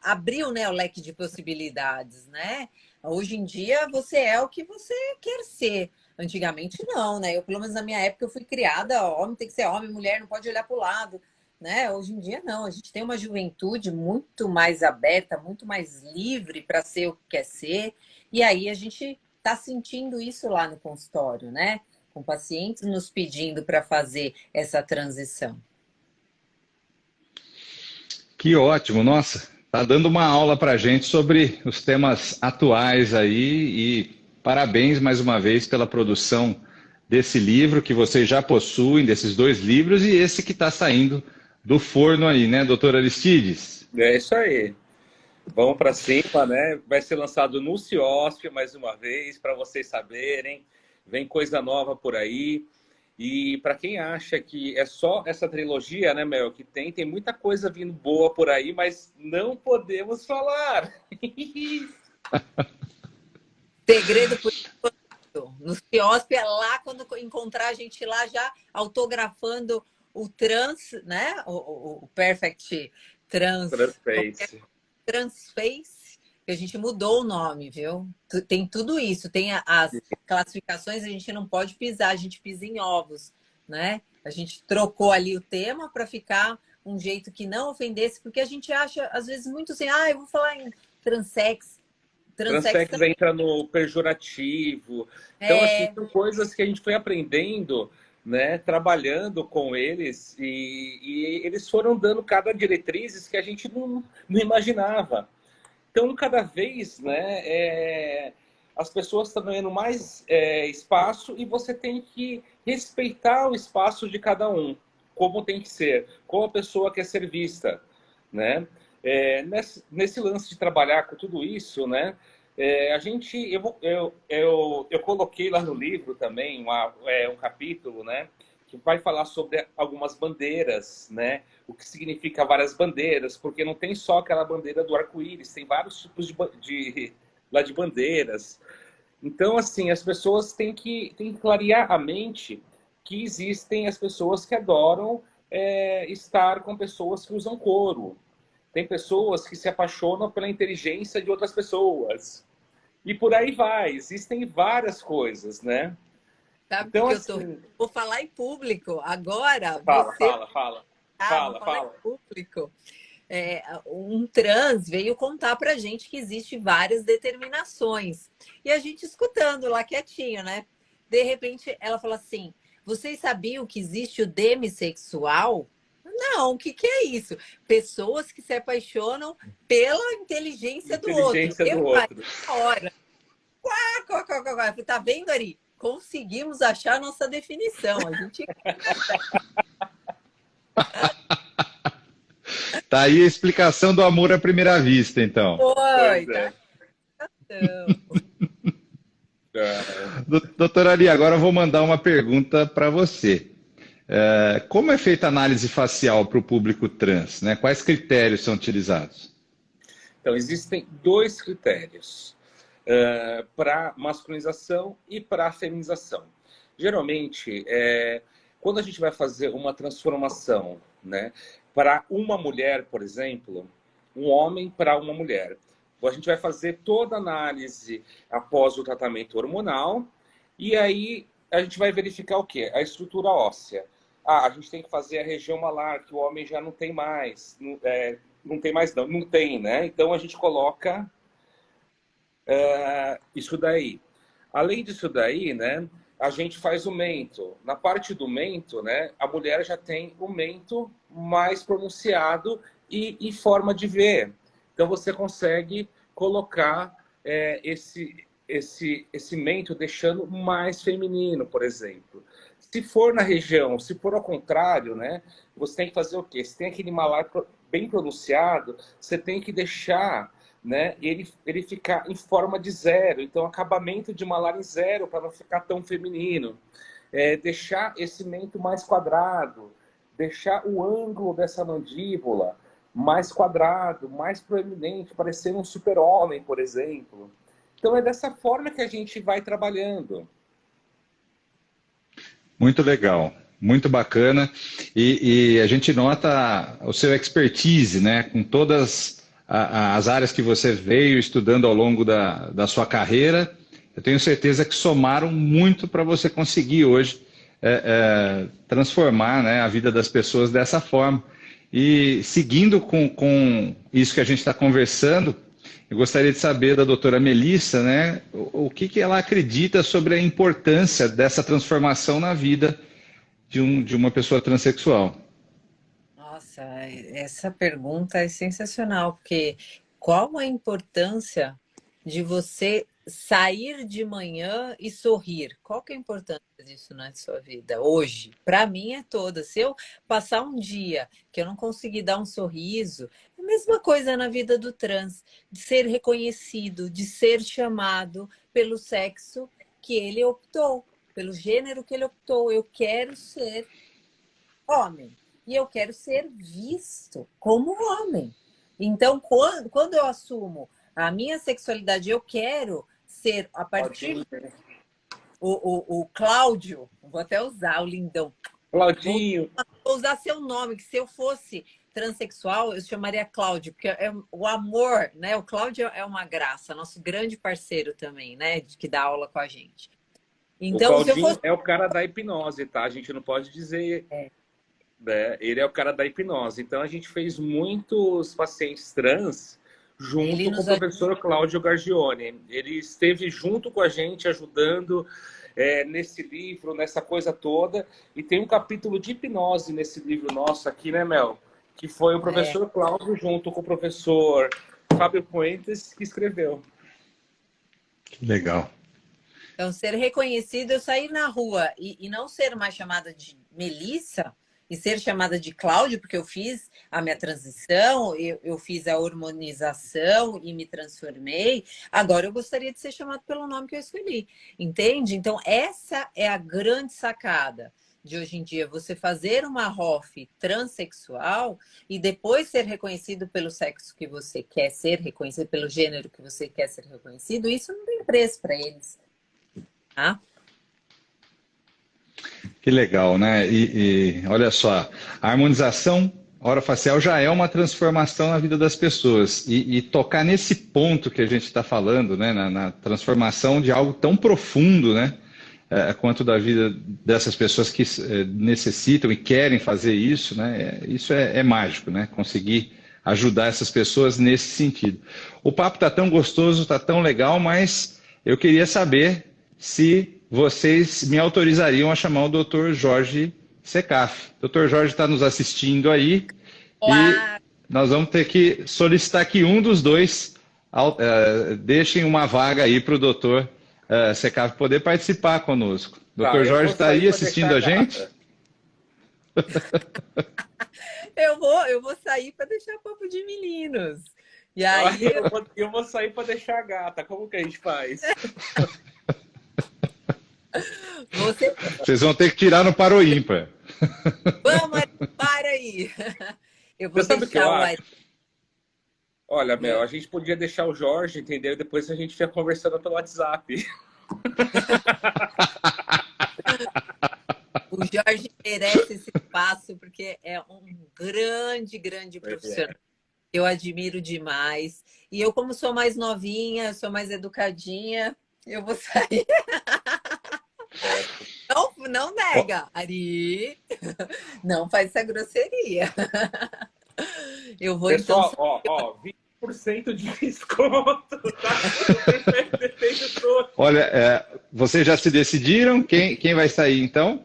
abriu, né, o leque de possibilidades, né? Hoje em dia você é o que você quer ser. Antigamente não, né? Eu, pelo menos na minha época, eu fui criada, homem tem que ser homem, mulher não pode olhar para o lado. Né? Hoje em dia não, a gente tem uma juventude muito mais aberta, muito mais livre para ser o que quer ser, e aí a gente está sentindo isso lá no consultório, né? Com pacientes nos pedindo para fazer essa transição. Que ótimo, nossa, tá dando uma aula para gente sobre os temas atuais aí e parabéns mais uma vez pela produção desse livro que vocês já possuem, desses 2 livros e esse que está saindo do forno aí, né, doutor Aristides? É isso aí. Vamos para cima, né? Vai ser lançado no CIOSP mais uma vez, para vocês saberem. Vem coisa nova por aí. E para quem acha que é só essa trilogia, né, Mel, que tem muita coisa vindo boa por aí, mas não podemos falar. Segredo por enquanto. No CIOSP é lá, quando encontrar a gente lá já autografando o trans, né? O Perfect Transface. Transface, que a gente mudou o nome, viu? Tem tudo isso, tem as classificações, a gente não pode pisar, a gente pisa em ovos, né? A gente trocou ali o tema para ficar um jeito que não ofendesse, porque a gente acha, às vezes, muito assim, eu vou falar em transex. Transex entra no pejorativo. Então, assim, são coisas que a gente foi aprendendo, né, trabalhando com eles, e eles foram dando cada diretrizes que a gente não imaginava. Então, cada vez, né, as pessoas estão ganhando mais espaço e você tem que respeitar o espaço de cada um, como tem que ser, como a pessoa quer ser vista, né? Nesse lance de trabalhar com tudo isso, né? Eu coloquei lá no livro também um capítulo, né? Que vai falar sobre algumas bandeiras, né? O que significa várias bandeiras, porque não tem só aquela bandeira do arco-íris, tem vários tipos de bandeiras. Então, assim, as pessoas têm que clarear a mente que existem as pessoas que adoram estar com pessoas que usam couro. Tem pessoas que se apaixonam pela inteligência de outras pessoas. E por aí vai. Existem várias coisas, né? Sabe Então, que assim... Vou falar em público. Agora, Fala. Vou falar em público. Um trans veio contar pra gente que existe várias determinações. E a gente escutando lá quietinho, né? De repente, ela falou assim, vocês sabiam que existe o demissexual? Não, o que é isso? Pessoas que se apaixonam pela inteligência do outro. Hora. Tá vendo, Ari? Conseguimos achar nossa definição. A gente... Tá aí a explicação do amor à primeira vista, então. Foi, tá? Doutora Ari, agora eu vou mandar uma pergunta para você. Como é feita a análise facial para o público trans? Né? Quais critérios são utilizados? Então, existem 2 critérios para masculinização e para feminização. Geralmente, quando a gente vai fazer uma transformação, né, para uma mulher, por exemplo, um homem para uma mulher, a gente vai fazer toda a análise após o tratamento hormonal e aí a gente vai verificar o quê? A estrutura óssea. Ah, a gente tem que fazer a região malar, que o homem já não tem mais. Não tem mais, não. Não tem, né? Então, a gente coloca isso daí. Além disso daí, né? A gente faz o mento. Na parte do mento, né? A mulher já tem o mento mais pronunciado e em forma de V. Então, você consegue colocar esse mento deixando mais feminino, por exemplo. Se for na região, se for ao contrário, né, você tem que fazer o quê? Se tem aquele malar bem pronunciado, você tem que deixar, né, ele ficar em forma de zero. Então, acabamento de malar em zero, para não ficar tão feminino. Deixar esse mento mais quadrado, deixar o ângulo dessa mandíbula mais quadrado, mais proeminente, parecendo um super-homem, por exemplo. Então, é dessa forma que a gente vai trabalhando. Muito legal, muito bacana. E a gente nota o seu expertise, né? Com todas as áreas que você veio estudando ao longo da sua carreira. Eu tenho certeza que somaram muito para você conseguir hoje transformar, né, a vida das pessoas dessa forma. E seguindo com isso que a gente está conversando, eu gostaria de saber da doutora Melissa, né, o que ela acredita sobre a importância dessa transformação na vida de uma pessoa transexual. Nossa, essa pergunta é sensacional, porque qual a importância de você sair de manhã e sorrir? Qual que é a importância disso na sua vida hoje? Para mim é toda. Se eu passar um dia que eu não conseguir dar um sorriso, é a mesma coisa na vida do trans, de ser reconhecido, de ser chamado pelo sexo que ele optou, pelo gênero que ele optou. Eu quero ser homem e eu quero ser visto como homem. Então, quando eu assumo a minha sexualidade, eu quero ser, a partir o Cláudio, vou até usar o lindão. Claudinho. Vou usar seu nome, que se eu fosse transexual, eu chamaria Cláudio, porque é o amor, né? O Cláudio é uma graça, nosso grande parceiro também, né? Que dá aula com a gente. Então, o Claudinho é o cara da hipnose, tá? A gente não pode dizer... Né? Ele é o cara da hipnose. Então, a gente fez muitos pacientes trans junto com o professor Cláudio Gargione. Ele esteve junto com a gente, ajudando nesse livro, nessa coisa toda. E tem um capítulo de hipnose nesse livro nosso aqui, né, Mel? Que foi o professor Cláudio junto com o professor Fábio Puentes que escreveu. Que legal. Então, ser reconhecido, eu sair na rua e não ser mais chamada de Melissa, e ser chamada de Cláudio, porque eu fiz a minha transição, eu fiz a hormonização e me transformei. Agora eu gostaria de ser chamado pelo nome que eu escolhi, entende? Então, essa é a grande sacada de hoje em dia, você fazer uma ROF transexual e depois ser reconhecido pelo sexo que você quer ser reconhecido, pelo gênero que você quer ser reconhecido, isso não tem preço para eles. Tá? Que legal, né? E olha só, a harmonização orofacial já é uma transformação na vida das pessoas. E tocar nesse ponto que a gente está falando, né? Na transformação de algo tão profundo, né? Quanto da vida dessas pessoas que necessitam e querem fazer isso, né? Isso é mágico, né? Conseguir ajudar essas pessoas nesse sentido. O papo está tão gostoso, está tão legal, mas eu queria saber se vocês me autorizariam a chamar o Dr. Jorge Secaf. O Dr. Jorge está nos assistindo aí. Olá. E nós vamos ter que solicitar que um dos dois deixem uma vaga aí para o Dr. Secaf poder participar conosco. Dr. Jorge está aí assistindo a gente? Eu vou sair para deixar papo de meninos. E aí eu vou sair para deixar a gata. Como que a gente faz? Vocês vão ter que tirar no par ou ímpar. Vamos, para aí. Eu vou deixar o Ari. Olha, Mel, a gente podia deixar o Jorge, entendeu? E depois a gente fica conversando pelo WhatsApp. O Jorge merece esse espaço porque é um grande profissional. Eu admiro demais. E eu, como sou mais novinha, sou mais educadinha, eu vou sair. não nega, Ari. Não faz essa grosseria. Eu vou Pessoal, então... ó, 20% de desconto, tá? Olha, vocês já se decidiram? Quem vai sair, então?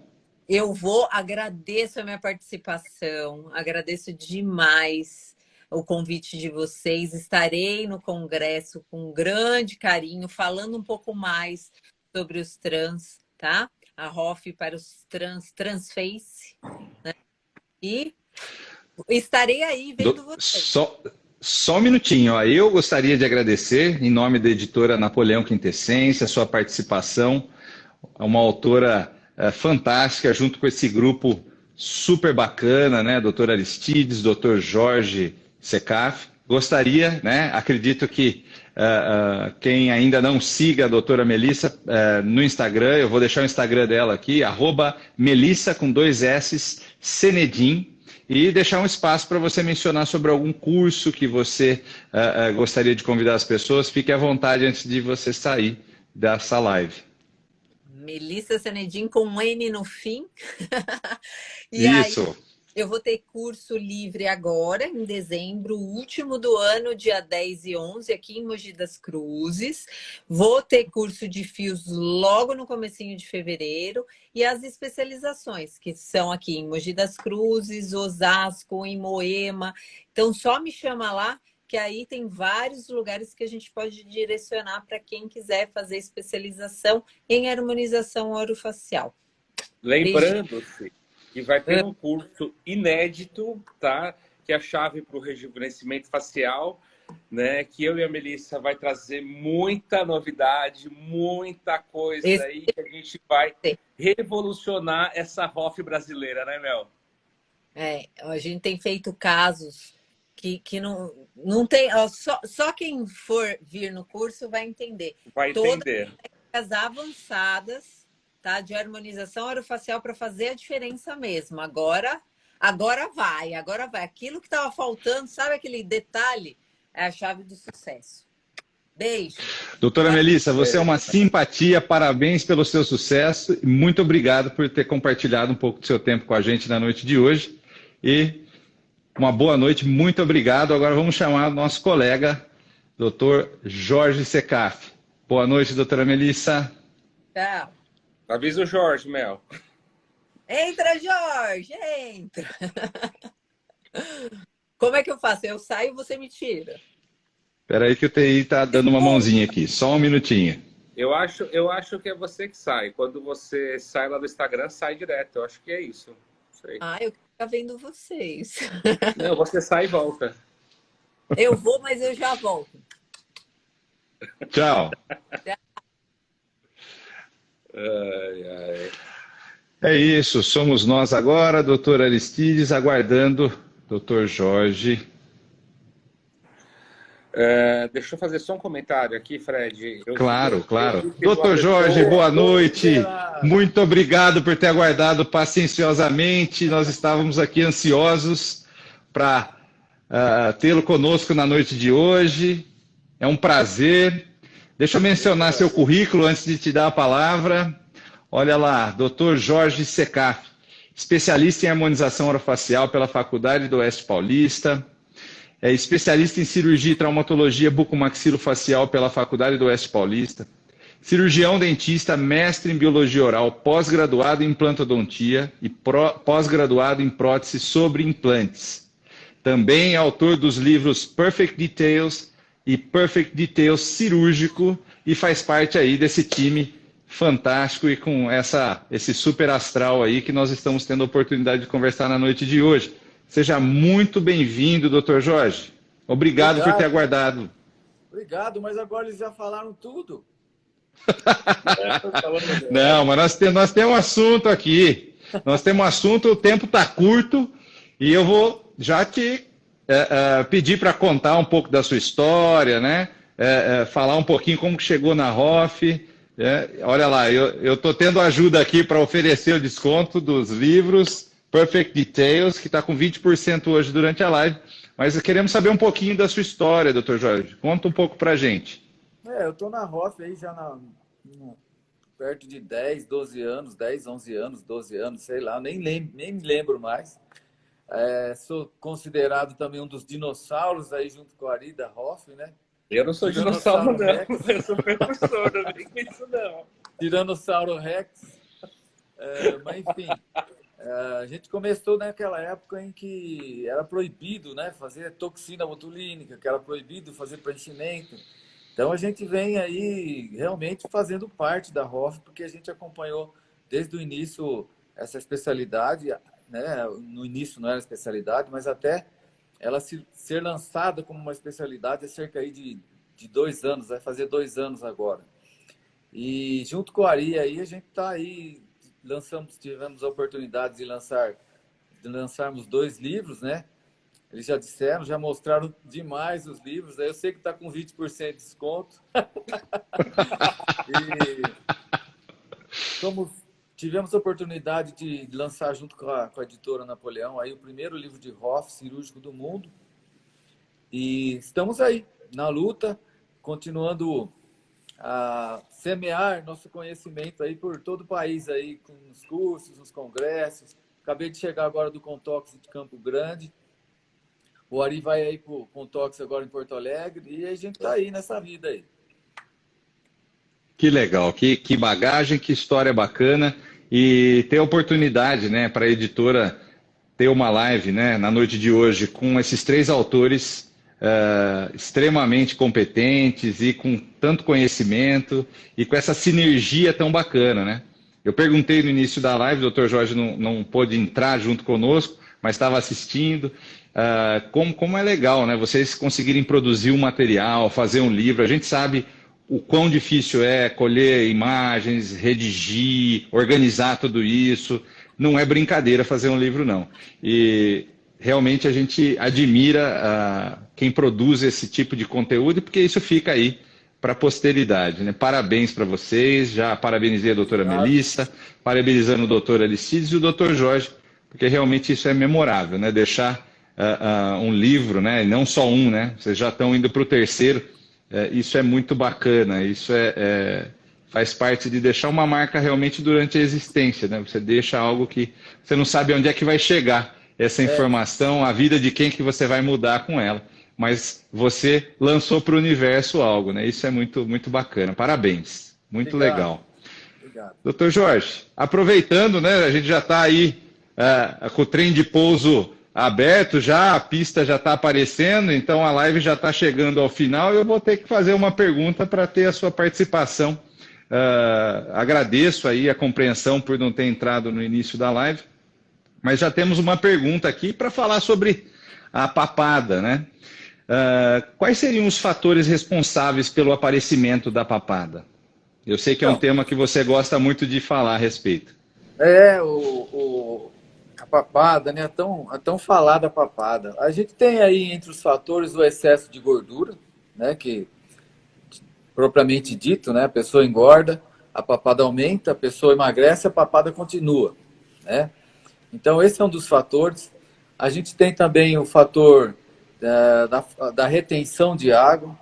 Eu agradeço a minha participação, agradeço demais o convite de vocês. Estarei no congresso com grande carinho, falando um pouco mais sobre os trans, tá? A ROF para os Transface, né? E estarei aí vendo vocês. Só um minutinho, ó. Eu gostaria de agradecer, em nome da editora Napoleão Quintessência, a sua participação. É uma autora fantástica, junto com esse grupo super bacana, né? Doutor Aristides, doutor Jorge Secaf. Gostaria, né? Acredito que quem ainda não siga a doutora Melissa no Instagram, eu vou deixar o Instagram dela aqui, @Melissa com 2 S, Senedim, e deixar um espaço para você mencionar sobre algum curso que você gostaria de convidar as pessoas. Fique à vontade antes de você sair dessa live. Melissa Senedim com um N no fim. E Isso. aí, eu vou ter curso livre agora, em dezembro, o último do ano, dia 10 e 11, aqui em Mogi das Cruzes. Vou ter curso de fios logo no comecinho de fevereiro. E as especializações, que são aqui em Mogi das Cruzes, Osasco, em Moema. Então, só me chama lá, que aí tem vários lugares que a gente pode direcionar para quem quiser fazer especialização em harmonização orofacial. Lembrando-se que vai ter um curso inédito, tá? Que é a chave para o rejuvenescimento facial, né? Que eu e a Melissa vai trazer muita novidade, muita coisa aí que a gente vai revolucionar essa ROF brasileira, né, Mel? A gente tem feito casos que não tem... Só quem for vir no curso vai entender. Vai entender. Todas as avançadas, tá, de harmonização orofacial para fazer a diferença mesmo. Agora vai. Aquilo que estava faltando, sabe aquele detalhe? É a chave do sucesso. Beijo. Doutora Melissa, você é uma simpatia, parabéns pelo seu sucesso e muito obrigado por ter compartilhado um pouco do seu tempo com a gente na noite de hoje. E uma boa noite, muito obrigado. Agora vamos chamar o nosso colega, doutor Jorge Secaf. Boa noite, doutora Melissa. Tchau. Avisa o Jorge, Mel. Entra, Jorge, entra. Como é que eu faço? Eu saio e você me tira. Espera aí que o TI está dando uma mãozinha aqui, só um minutinho. Eu acho que é você que sai. Quando você sai lá do Instagram, sai direto. Eu acho que é isso. Sei. Eu quero ficar vendo vocês. Não, você sai e volta. Eu vou, mas eu já volto. Tchau. É isso, somos nós agora, doutor Aristides, aguardando doutor Jorge. Deixa eu fazer só um comentário aqui, Fred. Claro. Doutor Jorge, boa noite. Muito obrigado por ter aguardado pacienciosamente. Nós estávamos aqui ansiosos para tê-lo conosco na noite de hoje. É um prazer. Deixa eu mencionar seu currículo antes de te dar a palavra. Olha lá, doutor Jorge Secaf, especialista em harmonização orofacial pela Faculdade do Oeste Paulista. É especialista em cirurgia e traumatologia bucomaxilofacial pela Faculdade do Oeste Paulista. Cirurgião dentista, mestre em biologia oral, pós-graduado em implantodontia e pós-graduado em prótese sobre implantes. Também é autor dos livros Perfect Details e Perfect Details Cirúrgico e faz parte aí desse time fantástico e com esse super astral aí que nós estamos tendo a oportunidade de conversar na noite de hoje. Seja muito bem-vindo, doutor Jorge. Obrigado por ter aguardado. Obrigado, mas agora eles já falaram tudo. Não, mas nós temos um assunto aqui. Nós temos um assunto, o tempo está curto e eu vou já te pedir para contar um pouco da sua história, né? Falar um pouquinho como que chegou na ROF. Olha lá, eu estou tendo ajuda aqui para oferecer o desconto dos livros Perfect Details, que está com 20% hoje durante a live. Mas queremos saber um pouquinho da sua história, doutor Jorge. Conta um pouco para a gente. Eu estou na ROF aí já perto de 10, 12 anos, 10, 11 anos, 12 anos, sei lá, nem me lembro mais. Sou considerado também um dos dinossauros aí junto com a Ari da Hoff, né? Eu não sou dinossauro, não. Rex. Eu sou precursor, não vem com isso, não. Tiranossauro Rex. Mas, enfim, a gente começou naquela época em que era proibido, né, fazer toxina botulínica, que era proibido fazer preenchimento. Então, a gente vem aí realmente fazendo parte da Hoff, porque a gente acompanhou desde o início essa especialidade, né? No início não era especialidade, mas até ela ser lançada como uma especialidade há cerca aí de 2 anos, vai fazer 2 anos agora. E junto com a Ari aí, a gente está aí, tivemos a oportunidade de lançarmos 2 livros, né? Eles já disseram, já mostraram demais os livros. Aí eu sei que está com 20% de desconto. E tivemos a oportunidade de lançar junto com a editora Napoleão aí o primeiro livro de Hoff cirúrgico do mundo. E estamos aí, na luta, continuando a semear nosso conhecimento aí por todo o país, aí, nos cursos, nos congressos. Acabei de chegar agora do Contox de Campo Grande. O Ari vai aí para o Contox agora em Porto Alegre. E a gente está aí nessa vida aí. Que legal, que bagagem, que história bacana. E ter a oportunidade, né, para a editora ter uma live, né, na noite de hoje com esses 3 autores extremamente competentes e com tanto conhecimento e com essa sinergia tão bacana, né? Eu perguntei no início da live, o Dr. Jorge não pôde entrar junto conosco, mas estava assistindo, como é legal, né? Vocês conseguirem produzir um material, fazer um livro. A gente sabe o quão difícil é colher imagens, redigir, organizar tudo isso. Não é brincadeira fazer um livro, não. E realmente a gente admira quem produz esse tipo de conteúdo, porque isso fica aí para a posteridade, né? Parabéns para vocês, já parabenizei a doutora Melissa, parabenizando o doutor Aristides e o doutor Jorge, porque realmente isso é memorável, né? Deixar um livro, né? E não só um, né? Vocês já estão indo para o 3º, isso é muito bacana, isso faz parte de deixar uma marca realmente durante a existência, né? Você deixa algo que você não sabe onde é que vai chegar essa informação, a vida de quem que você vai mudar com ela. Mas você lançou para o universo algo, né? Isso é muito, muito bacana. Parabéns. Muito legal. Obrigado. Doutor Jorge, aproveitando, né? A gente já está aí com o trem de pouso aberto já, a pista já está aparecendo, então a live já está chegando ao final. Eu vou ter que fazer uma pergunta para ter a sua participação. Agradeço aí a compreensão por não ter entrado no início da live, mas já temos uma pergunta aqui para falar sobre a papada, né? Quais seriam os fatores responsáveis pelo aparecimento da papada? Eu sei que é um tema que você gosta muito de falar a respeito. A papada, né? A tão falada papada. A gente tem aí entre os fatores o excesso de gordura, né? Que, propriamente dito, né? A pessoa engorda, a papada aumenta, a pessoa emagrece, a papada continua, né? Então, esse é um dos fatores. A gente tem também o fator da retenção de água,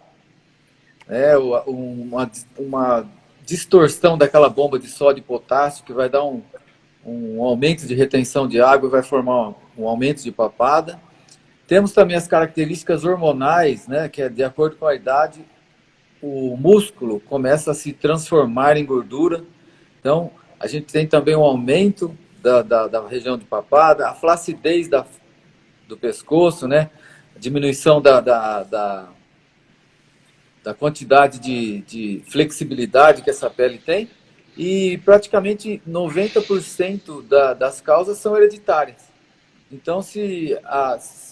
né? Uma distorção daquela bomba de sódio e potássio que vai dar um aumento de retenção de água e vai formar um aumento de papada. Temos também as características hormonais, né? Que é de acordo com a idade, o músculo começa a se transformar em gordura. Então, a gente tem também um aumento da região de papada, a flacidez do pescoço, né? A diminuição da quantidade de flexibilidade que essa pele tem. E praticamente 90% das causas são hereditárias. Então, se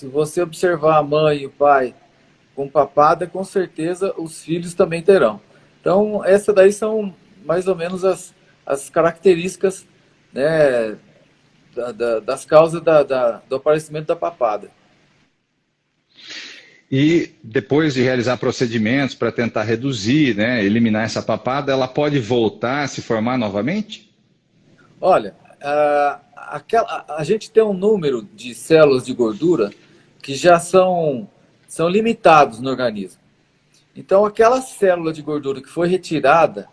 você observar a mãe e o pai com papada, com certeza os filhos também terão. Então, essas daí são mais ou menos as características, né, das causas do aparecimento da papada. E depois de realizar procedimentos para tentar reduzir, né, eliminar essa papada, ela pode voltar a se formar novamente? Olha, a gente tem um número de células de gordura que já são limitados no organismo. Então, aquela célula de gordura que foi retirada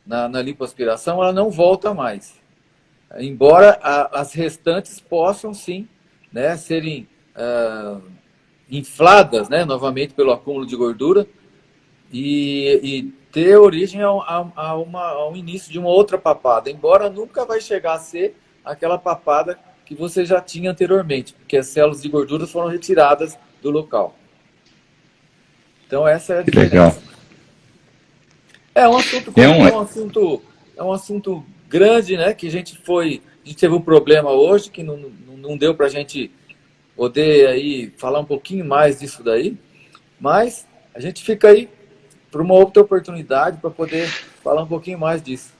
na lipoaspiração, ela não volta mais. Embora as restantes possam, sim, né, serem infladas, né, novamente pelo acúmulo de gordura e ter origem ao início de uma outra papada, embora nunca vai chegar a ser aquela papada que você já tinha anteriormente, porque as células de gordura foram retiradas do local. Então essa é a diferença. Legal. É um assunto grande, né? Que a gente teve um problema hoje que não deu para a gente poder aí falar um pouquinho mais disso daí, mas a gente fica aí para uma outra oportunidade para poder falar um pouquinho mais disso.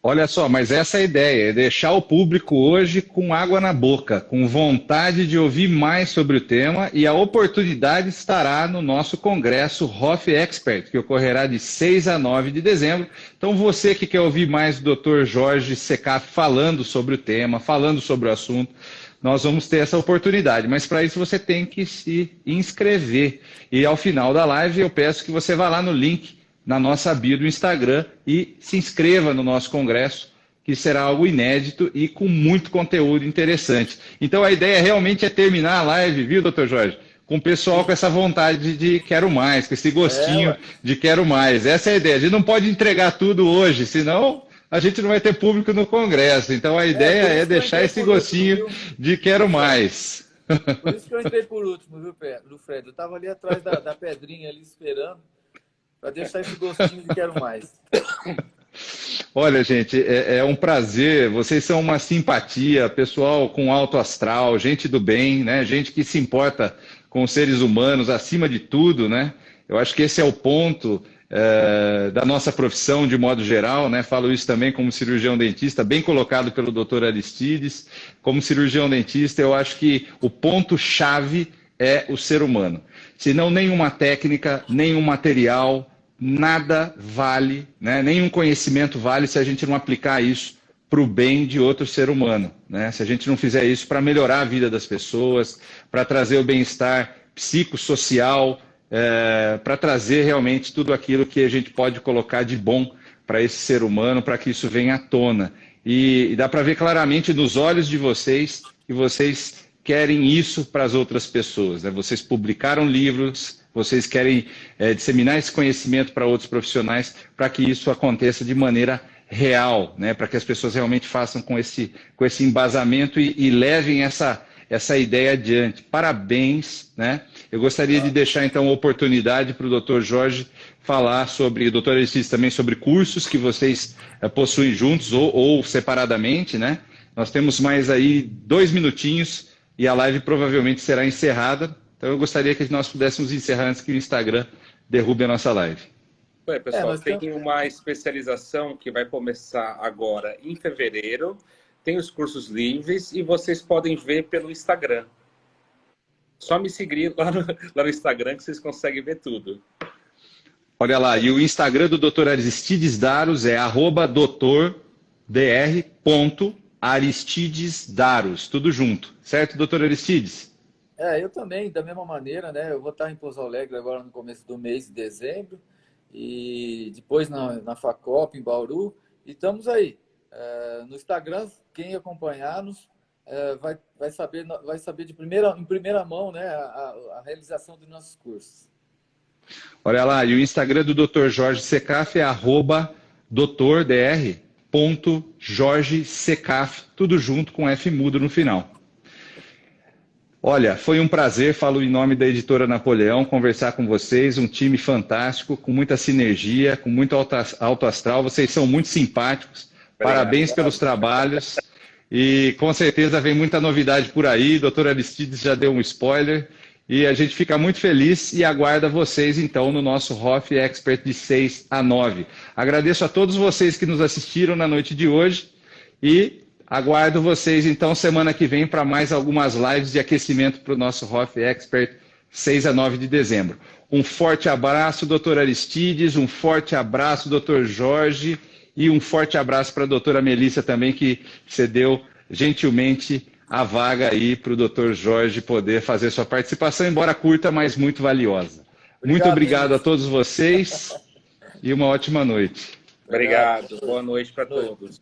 Olha só, mas essa é a ideia, é deixar o público hoje com água na boca, com vontade de ouvir mais sobre o tema, e a oportunidade estará no nosso congresso Hoff Expert, que ocorrerá de 6 a 9 de dezembro. Então você que quer ouvir mais do Dr. Jorge Secaf falando sobre o tema, falando sobre o assunto, nós vamos ter essa oportunidade, mas para isso você tem que se inscrever. E ao final da live eu peço que você vá lá no link na nossa bio do Instagram e se inscreva no nosso congresso, que será algo inédito e com muito conteúdo interessante. Então a ideia realmente é terminar a live, viu, doutor Jorge? Com o pessoal com essa vontade de quero mais, com esse gostinho de quero mais. Essa é a ideia. A gente não pode entregar tudo hoje, senão a gente não vai ter público no congresso. Então a ideia é deixar esse gostinho de quero mais. Por isso que eu entrei por último, viu, Fred? Eu estava ali atrás da pedrinha ali esperando, para deixar esse gostinho de quero mais. Olha, gente, é um prazer. Vocês são uma simpatia, pessoal com alto astral, gente do bem, né? Gente que se importa com os seres humanos acima de tudo, né? Eu acho que esse é o ponto da nossa profissão de modo geral, né? Falo isso também como cirurgião dentista, bem colocado pelo Dr. Aristides. Como cirurgião dentista, eu acho que o ponto-chave é o ser humano. Senão nenhuma técnica, nenhum material, nada vale, né? Nenhum conhecimento vale se a gente não aplicar isso para o bem de outro ser humano, né? Se a gente não fizer isso para melhorar a vida das pessoas, para trazer o bem-estar psicossocial, para trazer realmente tudo aquilo que a gente pode colocar de bom para esse ser humano, para que isso venha à tona. E dá para ver claramente nos olhos de vocês que vocês querem isso para as outras pessoas, né? Vocês publicaram livros, vocês querem disseminar esse conhecimento para outros profissionais, para que isso aconteça de maneira real, né? Para que as pessoas realmente façam com esse embasamento e levem essa ideia adiante. Parabéns, né? Eu gostaria de deixar então a oportunidade para o Dr. Jorge falar sobre, o Dr. Aristides também, sobre cursos que vocês possuem juntos ou separadamente, né? Nós temos mais aí 2 minutinhos e a live provavelmente será encerrada. Então eu gostaria que nós pudéssemos encerrar antes que o Instagram derrube a nossa live. Ué, pessoal, tem uma especialização que vai começar agora em fevereiro. Tem os cursos livres e vocês podem ver pelo Instagram. Só me seguir lá no Instagram que vocês conseguem ver tudo. Olha lá, e o Instagram do Dr. Aristides Daros é @dr.aristidesdaros, tudo junto. Certo, Dr. Aristides? Eu também, da mesma maneira, né? Eu vou estar em Pouso Alegre agora no começo do mês de dezembro e depois na Facop, em Bauru. E estamos aí. No Instagram, quem acompanhar-nos vai saber em primeira mão, né, a realização dos nossos cursos. Olha lá, e o Instagram do Dr. Jorge Secaf é @dr.jorgesecaf, tudo junto com F mudo no final. Olha, foi um prazer, falo em nome da editora Napoleão, conversar com vocês, um time fantástico, com muita sinergia, com muito alto astral, vocês são muito simpáticos, parabéns pelos trabalhos e com certeza vem muita novidade por aí, Dr. Aristides já deu um spoiler e a gente fica muito feliz e aguarda vocês então no nosso Hoff Expert de 6 a 9. Agradeço a todos vocês que nos assistiram na noite de hoje e aguardo vocês, então, semana que vem para mais algumas lives de aquecimento para o nosso Hoff Expert 6 a 9 de dezembro. Um forte abraço, Dr. Aristides, um forte abraço, Dr. Jorge, e um forte abraço para a doutora Melissa também, que cedeu gentilmente a vaga aí para o Dr. Jorge poder fazer sua participação, embora curta, mas muito valiosa. Muito obrigado a todos vocês e uma ótima noite. Obrigado. Boa noite para todos.